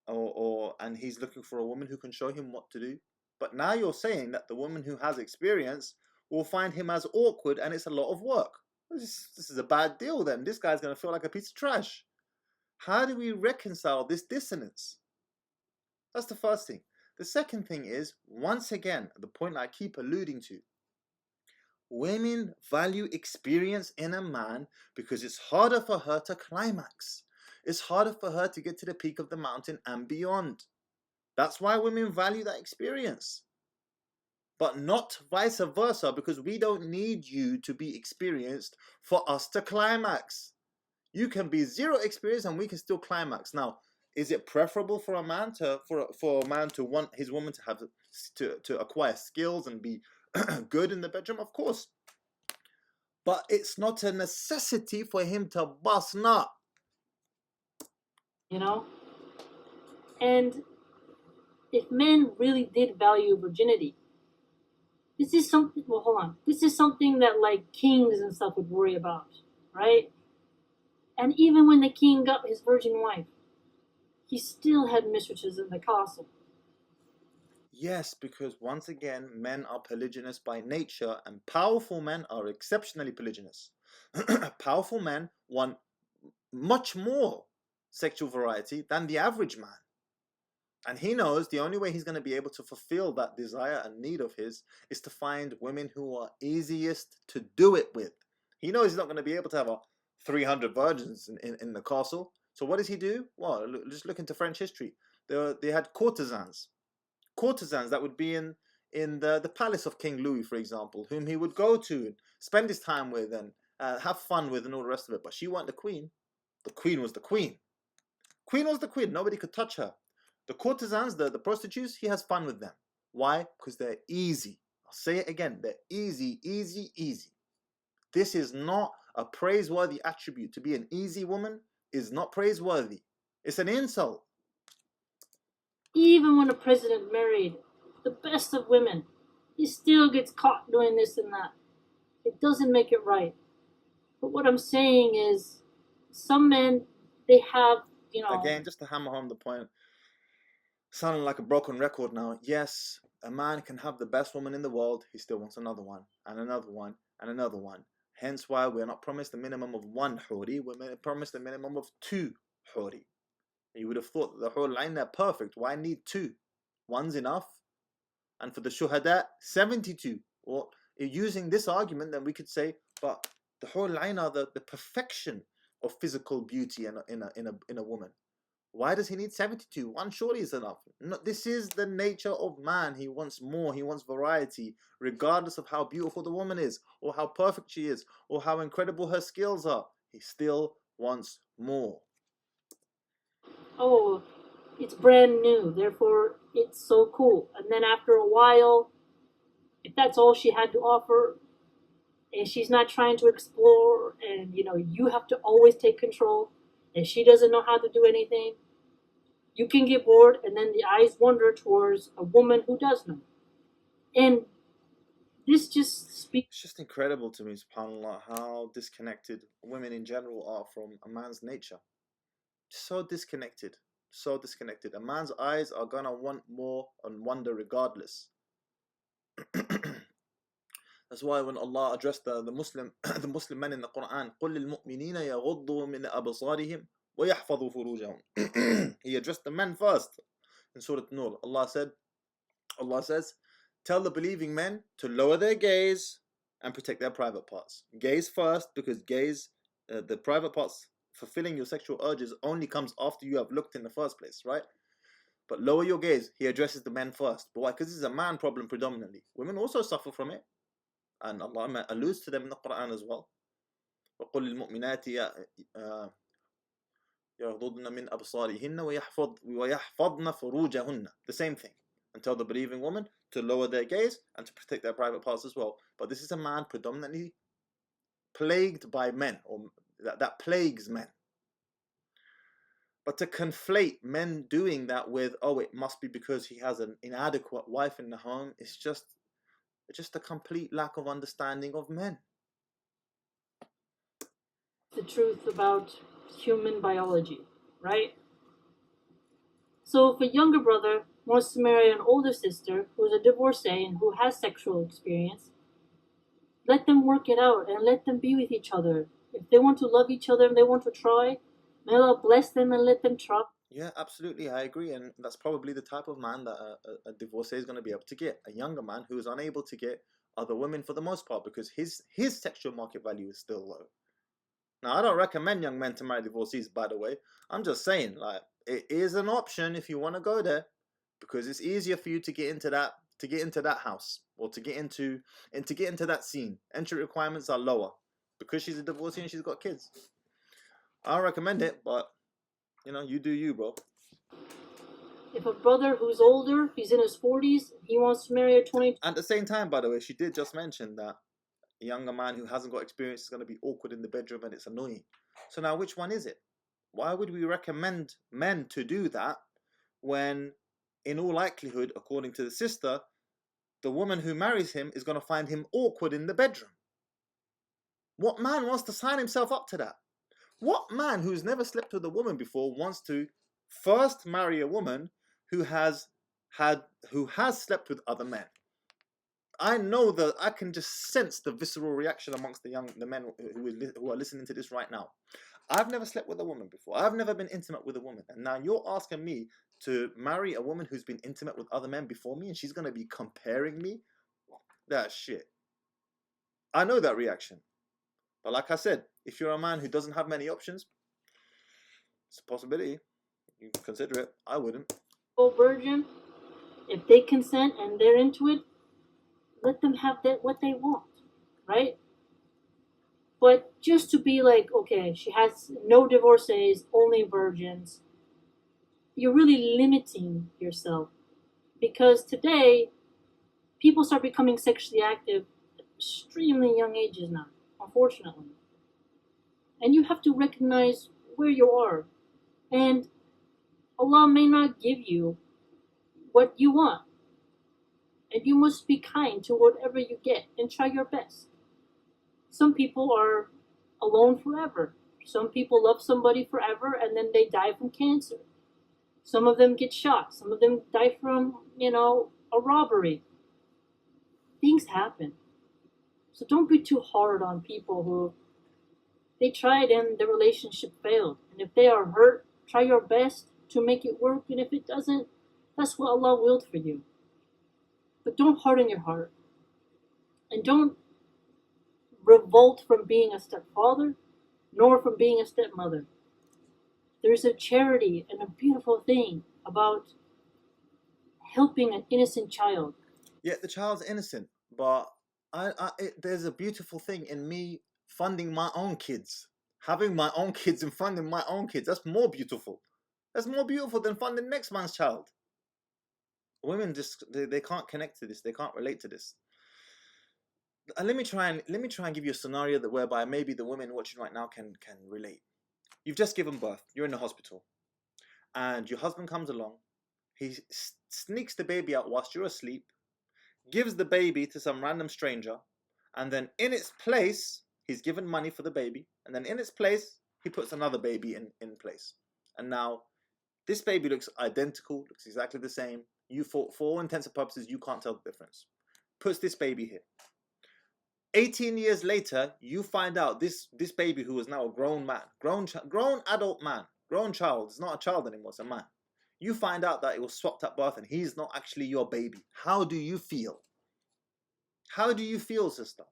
Speaker 1: and he's looking for a woman who can show him what to do? But now you're saying that the woman who has experience will find him as awkward and it's a lot of work. This is a bad deal then. This guy's going to feel like a piece of trash. How do we reconcile this dissonance? That's the first thing. The second thing is, once again, the point I keep alluding to, women value experience in a man because it's harder for her to climax. It's harder for her to get to the peak of the mountain and beyond. That's why women value that experience. But not vice versa, because we don't need you to be experienced for us to climax. You can be zero experience and we can still climax. Now, is it preferable for a man to want his woman to have to acquire skills and be good in the bedroom? Of course. But it's not a necessity for him to bust nut.
Speaker 2: You know? And if men really did value virginity, this is something, well, hold on. This is something that like kings and stuff would worry about, right? And even when the king got his virgin wife, he still had mistresses in the castle.
Speaker 1: Yes, because once again, men are polygynous by nature and powerful men are exceptionally polygynous. Powerful men want much more sexual variety than the average man. And he knows the only way he's going to be able to fulfill that desire and need of his is to find women who are easiest to do it with. He knows he's not going to be able to have 300 virgins in the castle. So what does he do? Well, just look into French history. They had courtesans. Courtesans that would be in the palace of King Louis, for example, whom he would go to and spend his time with have fun with and all the rest of it. But she wasn't the queen. The queen was the queen. Queen was the queen. Nobody could touch her. The courtesans, the prostitutes, he has fun with them. Why? Because they're easy. I'll say it again. They're easy, easy, easy. This is not a praiseworthy attribute. To be an easy woman is not praiseworthy. It's an insult.
Speaker 2: Even when a president married the best of women, he still gets caught doing this and that. It doesn't make it right. But what I'm saying is, some men, they have,
Speaker 1: Again, just to hammer home the point, sounding like a broken record now. Yes, a man can have the best woman in the world. He still wants another one, and another one, and another one. Hence why we're not promised a minimum of 1 huri. We're promised a minimum of 2 huri. You would have thought that the whole line, they're perfect. Why need 2? One's enough. And for the shuhada, 72. Or using this argument, then we could say, but the whole line are the perfection of physical beauty in a woman. Why does he need 72? 1 surely is enough. No, this is the nature of man. He wants more. He wants variety, regardless of how beautiful the woman is, or how perfect she is, or how incredible her skills are. He still wants more.
Speaker 2: Oh, it's brand new, therefore it's so cool. And then after a while, if that's all she had to offer, and she's not trying to explore, and you have to always take control, and she doesn't know how to do anything, you can get bored, and then the eyes wander towards a woman who does know. And this just speaks.
Speaker 1: It's just incredible to me, subhanAllah, how disconnected women in general are from a man's nature. So disconnected. So disconnected. A man's eyes are gonna want more and wonder regardless. That's why when Allah addressed the Muslim the Muslim men in the Quran, قُلْ لِلْمُؤْمِنِينَ يَغُضُّوا مِنْ أَبْصَارِهِمْ وَيَحْفَظُوا فُرُوجَهُمْ. He addressed the men first. In Surah Nur, Allah says, tell the believing men to lower their gaze and protect their private parts. Gaze first, because gaze, the private parts, fulfilling your sexual urges only comes after you have looked in the first place, right? But lower your gaze. He addresses the men first. But why? Because this is a man problem predominantly. Women also suffer from it. And Allah alludes to them in the Quran as well. وَقُلْ لِلْمُؤْمِنَاتِ يَغْضُضْنَ مِنْ أَبْصَارِهِنَّ وَيَحْفَظْنَ فُرُوجَهُنَّ. The same thing. And tell the believing woman to lower their gaze and to protect their private parts as well. But this is a man predominantly plagued by men, or that plagues men. But to conflate men doing that with, oh, it must be because he has an inadequate wife in the home, it's just a complete lack of understanding of men.
Speaker 2: The truth about human biology, right? So if a younger brother wants to marry an older sister who's a divorcee and who has sexual experience, let them work it out and let them be with each other. If they want to love each other and they want to try, may Allah bless them and let them try.
Speaker 1: Yeah, absolutely, I agree. And that's probably the type of man that a divorcee is going to be able to get. A younger man who is unable to get other women for the most part because his sexual market value is still low. Now, I don't recommend young men to marry divorcees, by the way. I'm just saying, like, it is an option if you want to go there, because it's easier for you to get into that house, or to get into that scene. Entry requirements are lower because she's a divorcee and she's got kids. I don't recommend it, but you do you, bro.
Speaker 2: If a brother who's older, he's in his 40s, he wants to marry a 20.
Speaker 1: At the same time, by the way, she did just mention that a younger man who hasn't got experience is going to be awkward in the bedroom and it's annoying. So now, which one is it? Why would we recommend men to do that when, in all likelihood, according to the sister, the woman who marries him is going to find him awkward in the bedroom? What man wants to sign himself up to that? What man who's never slept with a woman before wants to first marry a woman who has slept with other men? I know that I can just sense the visceral reaction amongst the men who are listening to this right now. I've never slept with a woman before. I've never been intimate with a woman. And now you're asking me to marry a woman who's been intimate with other men before me, and she's going to be comparing me? That's shit. I know that reaction. But like I said, if you're a man who doesn't have many options, it's a possibility. You can consider it. I wouldn't.
Speaker 2: Virgin, if they consent and they're into it, let them have what they want, right? But just to be like, okay, she has no divorcees, only virgins, you're really limiting yourself. Because today, people start becoming sexually active at extremely young ages now, unfortunately. And you have to recognize where you are. And Allah may not give you what you want. And you must be kind to whatever you get and try your best. Some people are alone forever. Some people love somebody forever and then they die from cancer. Some of them get shot. Some of them die from, a robbery. Things happen. So don't be too hard on people who they tried and the relationship failed. And if they are hurt, try your best to make it work. And if it doesn't, that's what Allah willed for you. But don't harden your heart. And don't revolt from being a stepfather, nor from being a stepmother. There's a charity and a beautiful thing about helping an innocent child.
Speaker 1: Yeah, the child's innocent, but there's a beautiful thing in me funding my own kids, having my own kids and funding my own kids. That's more beautiful. That's more beautiful than funding next man's child. Women just they can't connect to this. They can't relate to this. And let me try and give you a scenario that whereby maybe the women watching right now can relate. You've just given birth. You're in the hospital, and your husband comes along. He sneaks the baby out whilst you're asleep, gives the baby to some random stranger, and then in its place, he's given money for the baby, and then in its place, he puts another baby in place. And now, this baby looks identical, looks exactly the same. You, for all intents and purposes, you can't tell the difference. Puts this baby here. 18 years later, you find out this baby, who is now a grown man, grown adult man, grown child, it's not a child anymore, it's a man. You find out that it was swapped at birth and he's not actually your baby. How do you feel? How do you feel, sister?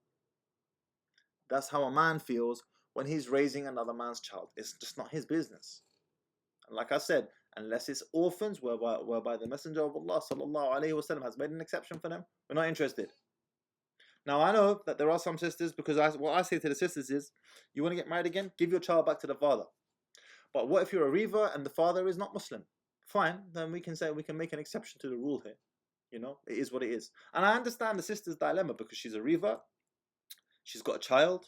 Speaker 1: That's how a man feels when he's raising another man's child. It's just not his business. And like I said, unless it's orphans, whereby the Messenger of Allah sallallahu alaihi wasallam has made an exception for them, we're not interested. Now, I know that there are some sisters, because what I say to the sisters is, you want to get married again? Give your child back to the father. But what if you're a revert and the father is not Muslim? Fine, then we can make an exception to the rule here. It is what it is. And I understand the sister's dilemma, because she's a revert, she's got a child,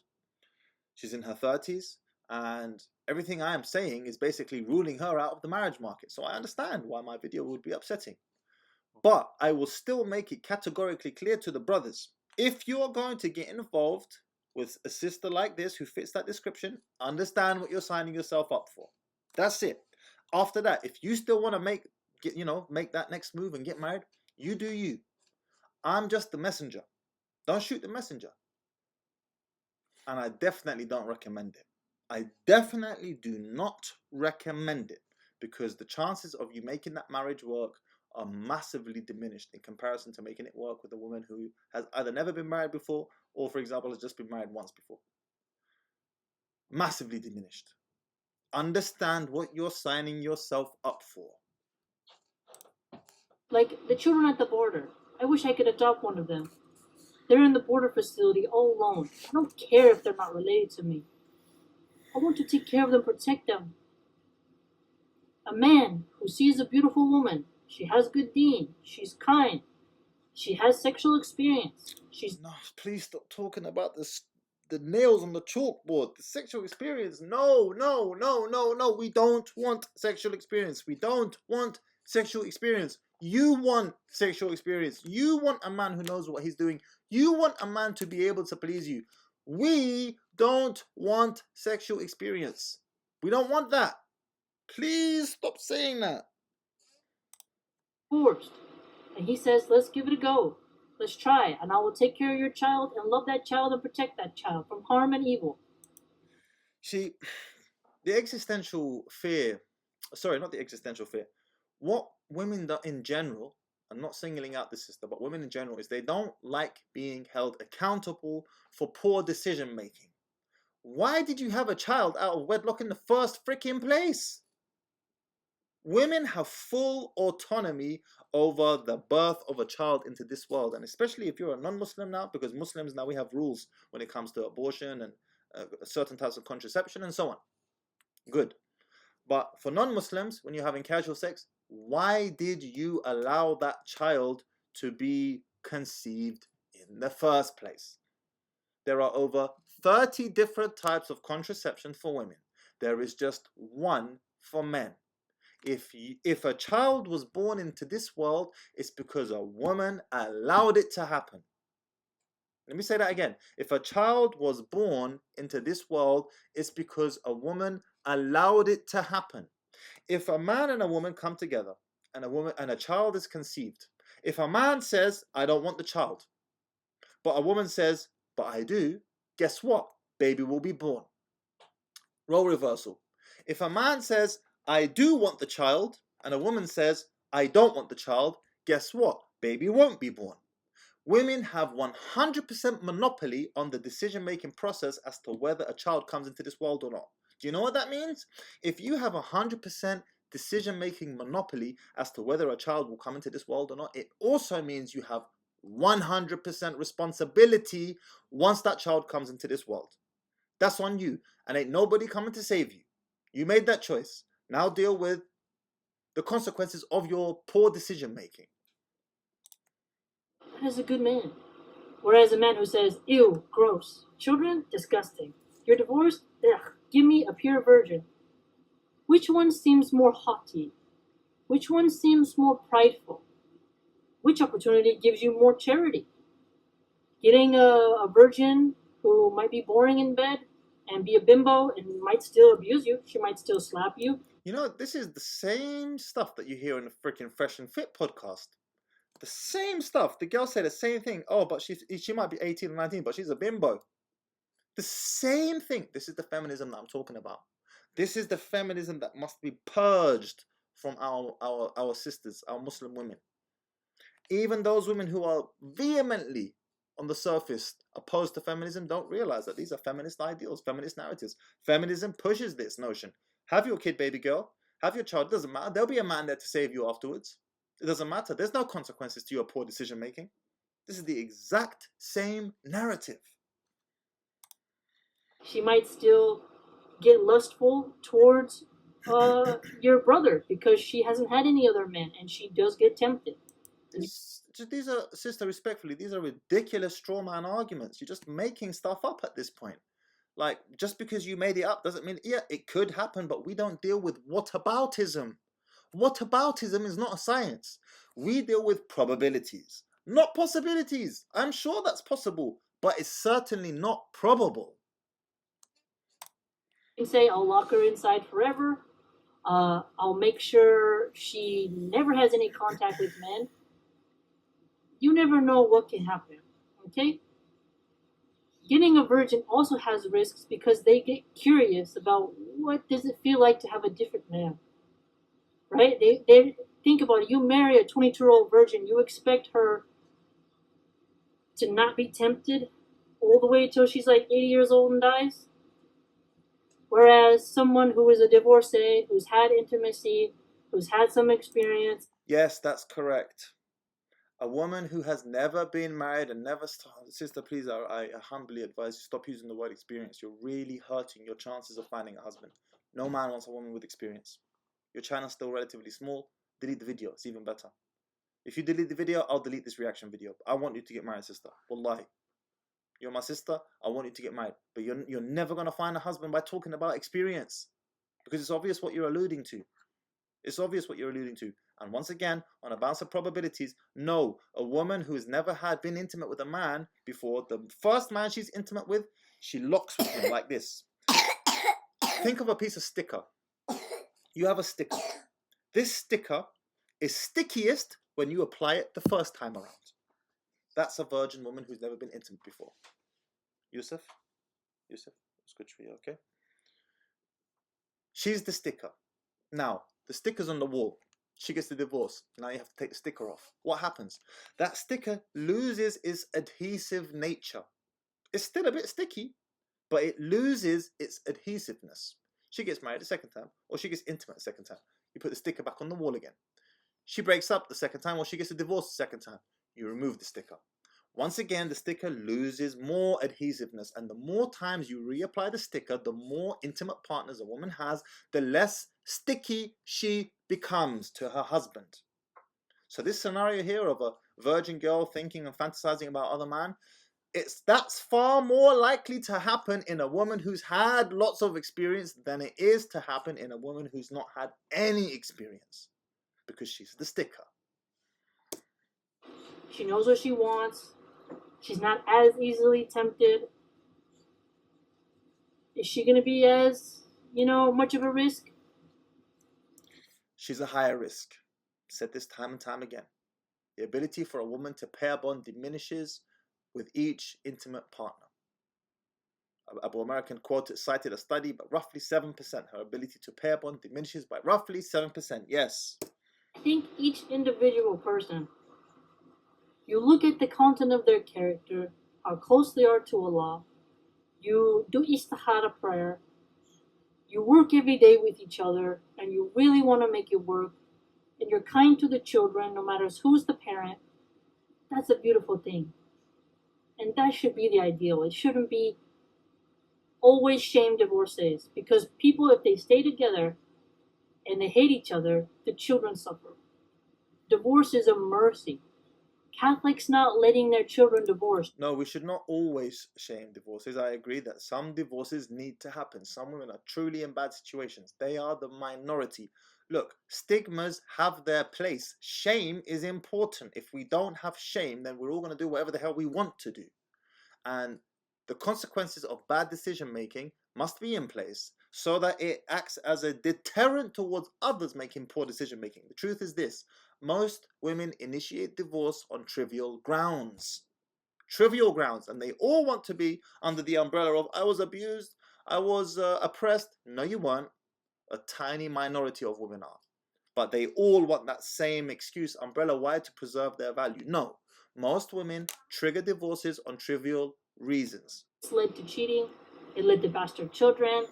Speaker 1: she's in her 30s, and everything I am saying is basically ruling her out of the marriage market. So I understand why my video would be upsetting. But I will still make it categorically clear to the brothers, if you are going to get involved with a sister like this who fits that description, understand what you're signing yourself up for. That's it. After that, if you still want to make that next move and get married, you do you. I'm just the messenger. Don't shoot the messenger. And I definitely don't recommend it. I definitely do not recommend it, because the chances of you making that marriage work are massively diminished in comparison to making it work with a woman who has either never been married before, or, for example, has just been married once before. Massively diminished. Understand what you're signing yourself up for.
Speaker 2: Like the children at the border. I wish I could adopt one of them. They're in the border facility all alone. I don't care if they're not related to me. I want to take care of them, protect them. A man who sees a beautiful woman, she has good deen, she's kind, she has sexual experience.
Speaker 1: No, please stop talking about this. The nails on the chalkboard, the sexual experience. No. We don't want sexual experience. We don't want sexual experience. You want sexual experience. You want a man who knows what he's doing. You want a man to be able to please you. We don't want sexual experience. We don't want that. Please stop saying that.
Speaker 2: Forced. And he says, let's give it a go. Let's try, and I will take care of your child and love that child and protect that child from harm and evil.
Speaker 1: See, the existential fear, sorry, not the existential fear, what women in general, I'm not singling out the sister, but women in general, is they don't like being held accountable for poor decision making. Why did you have a child out of wedlock in the first freaking place? Women have full autonomy over the birth of a child into this world, and especially if you're a non-Muslim now, because Muslims now, we have rules when it comes to abortion and certain types of contraception and so on. Good. But for non-Muslims, when you're having casual sex, why did you allow that child to be conceived in the first place? There are over 30 different types of contraception for women. There is just one for men. If a child was born into this world, it's because a woman allowed it to happen. Let me say that again. If a child was born into this world, it's because a woman allowed it to happen. If a man and a woman come together and a child is conceived, if a man says, I don't want the child, but a woman says, but I do, guess what? Baby will be born. Role reversal. If a man says, I do want the child, and a woman says, I don't want the child, guess what? Baby won't be born. Women have 100% monopoly on the decision-making process as to whether a child comes into this world or not. Do you know what that means? If you have 100% decision-making monopoly as to whether a child will come into this world or not, it also means you have 100% responsibility once that child comes into this world. That's on you, and ain't nobody coming to save you. You made that choice. Now deal with the consequences of your poor decision-making.
Speaker 2: That is a good man. Whereas a man who says, ew, gross, children, disgusting, you're divorced, ugh, give me a pure virgin. Which one seems more haughty? Which one seems more prideful? Which opportunity gives you more charity? Getting a virgin who might be boring in bed and be a bimbo and might still abuse you, she might still slap you.
Speaker 1: You know, this is the same stuff that you hear in the freaking Fresh and Fit podcast. The same stuff. The girl said the same thing. Oh, but she might be 18 or 19, but she's a bimbo. The same thing. This is the feminism that I'm talking about. This is the feminism that must be purged from our sisters, our Muslim women. Even those women who are vehemently, on the surface, opposed to feminism don't realize that these are feminist ideals, feminist narratives. Feminism pushes this notion. Have your kid, baby girl. Have your child. It doesn't matter. There'll be a man there to save you afterwards. It doesn't matter. There's no consequences to your poor decision making. This is the exact same narrative.
Speaker 2: She might still get lustful towards your brother because she hasn't had any other men and she does get tempted.
Speaker 1: These are, sister, respectfully, these are ridiculous strawman arguments. You're just making stuff up at this point. Like, just because you made it up doesn't mean, yeah, it could happen, but we don't deal with whataboutism. Whataboutism is not a science. We deal with probabilities, not possibilities. I'm sure that's possible, but it's certainly not probable.
Speaker 2: You can say, I'll lock her inside forever. I'll make sure she never has any contact with men. You never know what can happen, okay? Getting a virgin also has risks because they get curious about what does it feel like to have a different man, right? They think about it. You marry a 22-year-old virgin, you expect her to not be tempted all the way till she's like 80 years old and dies. Whereas someone who is a divorcee, who's had intimacy, who's had some experience.
Speaker 1: Yes, that's correct. A woman who has never been married and never started, sister, please, I humbly advise you stop using the word experience. You're really hurting your chances of finding a husband. No man wants a woman with experience. Your channel's still relatively small. Delete the video. It's even better. If you delete the video, I'll delete this reaction video. I want you to get married, sister. Wallahi. You're my sister. I want you to get married. But you're never going to find a husband by talking about experience. Because it's obvious what you're alluding to. It's obvious what you're alluding to. And once again, on a bounce of probabilities, no, a woman who has never been intimate with a man before, the first man she's intimate with, she locks with him like this. Think of a piece of sticker. You have a sticker. This sticker is stickiest when you apply it the first time around. That's a virgin woman who's never been intimate before. Yusuf, it's good for you, okay? She's the sticker. Now, the sticker's on the wall. She gets the divorce. Now you have to take the sticker off. What happens? That sticker loses its adhesive nature. It's still a bit sticky, but it loses its adhesiveness. She gets married the second time, or she gets intimate the second time. You put the sticker back on the wall again. She breaks up the second time, or she gets a divorce the second time. You remove the sticker. once again, the sticker loses more adhesiveness. And the more times you reapply the sticker, the more intimate partners a woman has, the less sticky she becomes to her husband. So this scenario here of a virgin girl thinking and fantasizing about other man, that's far more likely to happen in a woman who's had lots of experience than it is to happen in a woman who's not had any experience, because she's the sticker.
Speaker 2: She knows what she wants. She's not as easily tempted. Is she going to be as, much of a risk?
Speaker 1: She's a higher risk. Said this time and time again. The ability for a woman to pair bond diminishes with each intimate partner. Abu American cited a study, but roughly 7%. Her ability to pair bond diminishes by roughly 7%. Yes.
Speaker 2: I think each individual person, you look at the content of their character, how close they are to Allah, you do istikhara prayer, you work every day with each other, and you really want to make it work, and you're kind to the children, no matter who's the parent. That's a beautiful thing. And that should be the ideal. It shouldn't be always shame divorces, because people, if they stay together and they hate each other, the children suffer. Divorce is a mercy. Catholics not letting their children divorce.
Speaker 1: No, we should not always shame divorces. I agree that some divorces need to happen. Some women are truly in bad situations. They are the minority. Look, stigmas have their place. Shame is important. If we don't have shame, then we're all going to do whatever the hell we want to do. And the consequences of bad decision making must be in place so that it acts as a deterrent towards others making poor decision making. The truth is this: most women initiate divorce on trivial grounds. Trivial grounds. And they all want to be under the umbrella of, I was abused, I was oppressed. No, you weren't. A tiny minority of women are. But they all want that same excuse, umbrella. Why? To preserve their value. No. Most women trigger divorces on trivial reasons.
Speaker 2: It's led to cheating. It led to bastard children.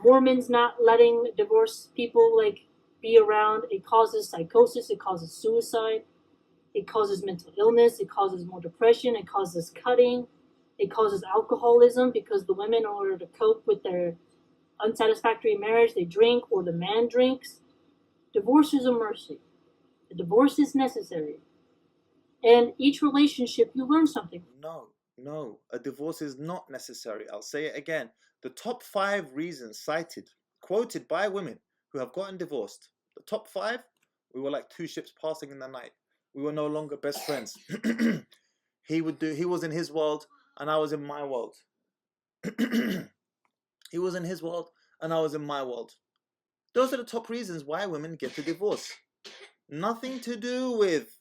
Speaker 2: Mormons not letting divorced people be around. It causes psychosis. It causes suicide. It causes mental illness. It causes more depression. It causes cutting. It causes alcoholism, because the women, in order to cope with their unsatisfactory marriage, they drink, or the man drinks. Divorce is a mercy. A divorce is necessary. And each relationship, you learn something.
Speaker 1: No, a divorce is not necessary. I'll say it again. The top 5 reasons cited, quoted by women who have gotten divorced, the top 5, we were like 2 ships passing in the night. We were no longer best friends. He was in his world and I was in my world. He was in his world and I was in my world. Those are the top reasons why women get a divorce. Nothing to do with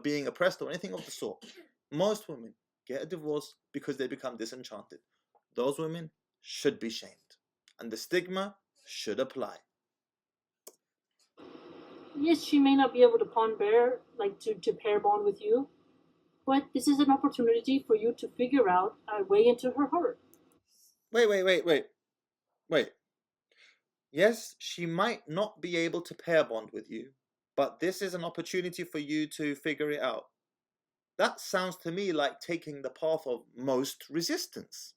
Speaker 1: being oppressed or anything of the sort. Most women get a divorce because they become disenchanted. Those women should be shamed, and the stigma should apply.
Speaker 2: Yes, she may not be able to to pair bond with you, but this is an opportunity for you to figure out a way into her heart.
Speaker 1: Wait. Yes, she might not be able to pair bond with you, but this is an opportunity for you to figure it out. That sounds to me like taking the path of most resistance.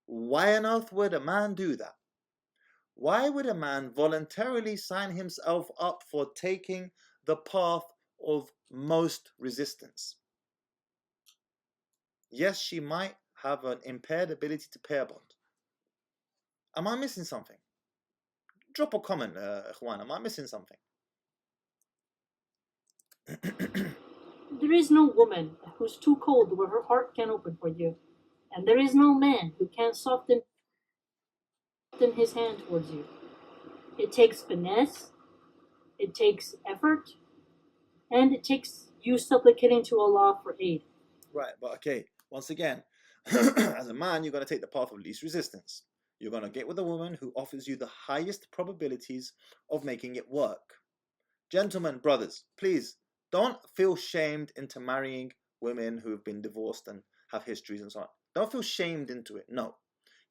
Speaker 1: Why on earth would a man do that? Why would a man voluntarily sign himself up for taking the path of most resistance? Yes, she might have an impaired ability to pair bond. Am I missing something? Drop a comment, Ikhwan. Am I missing something?
Speaker 2: There is no woman who's too cold where her heart can't open for you. And there is no man who can't soften his hand towards you. It takes finesse, it takes effort, and it takes you supplicating to Allah for aid.
Speaker 1: Right, but okay, once again, as a man, you're going to take the path of least resistance. You're going to get with a woman who offers you the highest probabilities of making it work. Gentlemen, brothers, please don't feel shamed into marrying women who have been divorced and have histories and so on. Don't feel shamed into it. No.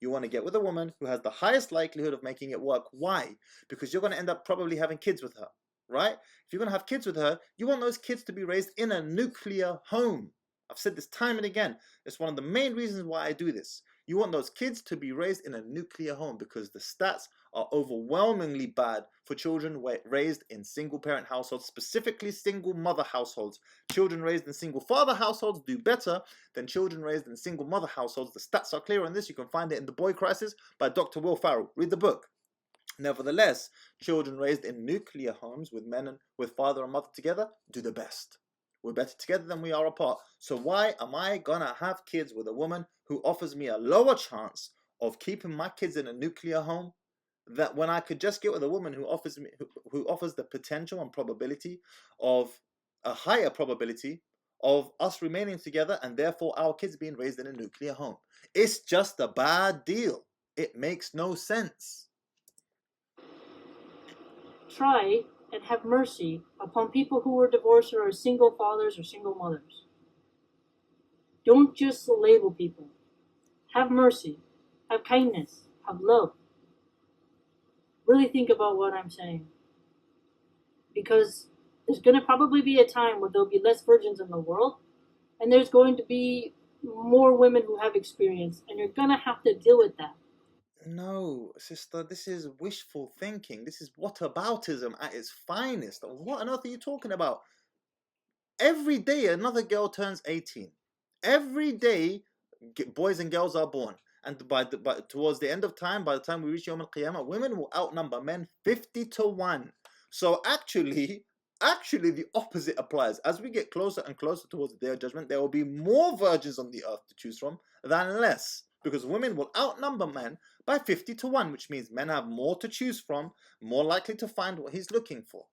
Speaker 1: You want to get with a woman who has the highest likelihood of making it work. Why? Because you're going to end up probably having kids with her. right? If you're going to have kids with her, you want those kids to be raised in a nuclear home. I've said this time and again. It's one of the main reasons why I do this. You want those kids to be raised in a nuclear home because the stats are overwhelmingly bad for children raised in single parent households, specifically single mother households. Children raised in single father households do better than children raised in single mother households. The stats are clear on this. You can find it in The Boy Crisis by Dr. Will Farrell. Read the book. Nevertheless, children raised in nuclear homes with men and with father and mother together do the best. We're better together than we are apart. So why am I gonna have kids with a woman who offers me a lower chance of keeping my kids in a nuclear home, that when I could just get with a woman who offers me who offers the potential and probability of a higher probability of us remaining together and therefore our kids being raised in a nuclear home? It's just a bad deal. It makes no sense.
Speaker 2: Try and have mercy upon people who are divorced or are single fathers or single mothers. Don't just label people. Have mercy, have kindness, have love. Really think about what I'm saying. Because there's going to probably be a time where there'll be less virgins in the world, and there's going to be more women who have experience, and you're going to have to deal with that.
Speaker 1: No, sister, this is wishful thinking. This is whataboutism at its finest. What on earth are you talking about? Every day another girl turns 18. Every day boys and girls are born. And towards the end of time, by the time we reach Yawm al-Qiyamah, women will outnumber men 50 to 1. So actually the opposite applies. As we get closer and closer towards the Day of Judgment, there will be more virgins on the earth to choose from than less. Because women will outnumber men by 50 to 1, which means men have more to choose from, more likely to find what he's looking for.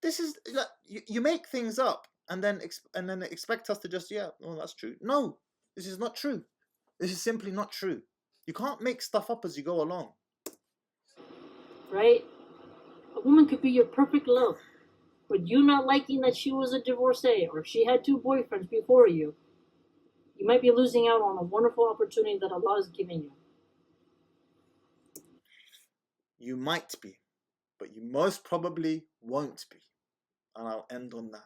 Speaker 1: This is like, you make things up and then expect us to just, yeah, well, that's true. No, this is not true. This is simply not true. You can't make stuff up as you go along.
Speaker 2: Right? A woman could be your perfect love, but you not liking that she was a divorcee or she had 2 boyfriends before you, you might be losing out on a wonderful opportunity that Allah is giving you.
Speaker 1: You might be, but you most probably won't be. And I'll end on that.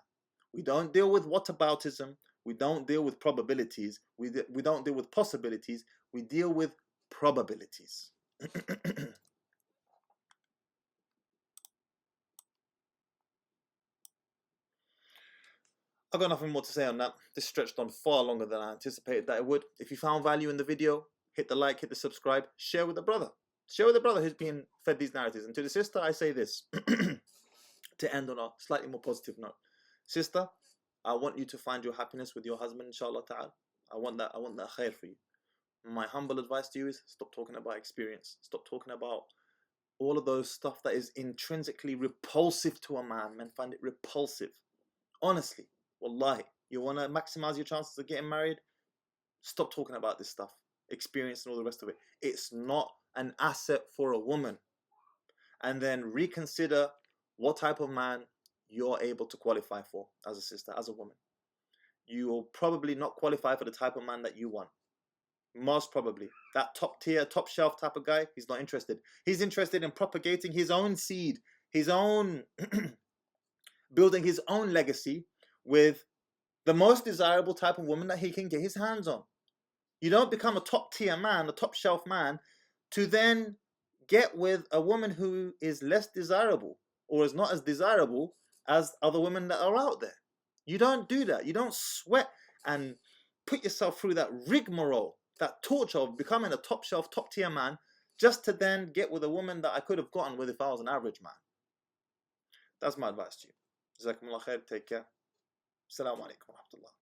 Speaker 1: We don't deal with whataboutism. We don't deal with probabilities. We don't deal with possibilities. We deal with probabilities. I've got nothing more to say on that. This stretched on far longer than I anticipated that it would. If you found value in the video, hit the like, hit the subscribe, share with a brother. Share with a brother who's being fed these narratives. And to the sister, I say this, to end on a slightly more positive note. Sister, I want you to find your happiness with your husband, inshallah ta'ala. I want that khair for you. My humble advice to you is stop talking about experience. Stop talking about all of those stuff that is intrinsically repulsive to a man. Men find it repulsive. Honestly, wallahi, you want to maximize your chances of getting married? Stop talking about this stuff. Experience and all the rest of it. It's not an asset for a woman. And then reconsider what type of man you're able to qualify for as a sister, as a woman. You will probably not qualify for the type of man that you want. Most probably. That top tier, top shelf type of guy, he's not interested. He's interested in propagating his own seed, his own, building his own legacy with the most desirable type of woman that he can get his hands on. You don't become a top tier man, a top shelf man, to then get with a woman who is less desirable or is not as desirable as other women that are out there. You don't do that. You don't sweat and put yourself through that rigmarole, that torture of becoming a top shelf, top tier man, just to then get with a woman that I could have gotten with if I was an average man. That's my advice to you. Jazakumullah khair. Take care. Assalamu alaikum wa rahmatullah.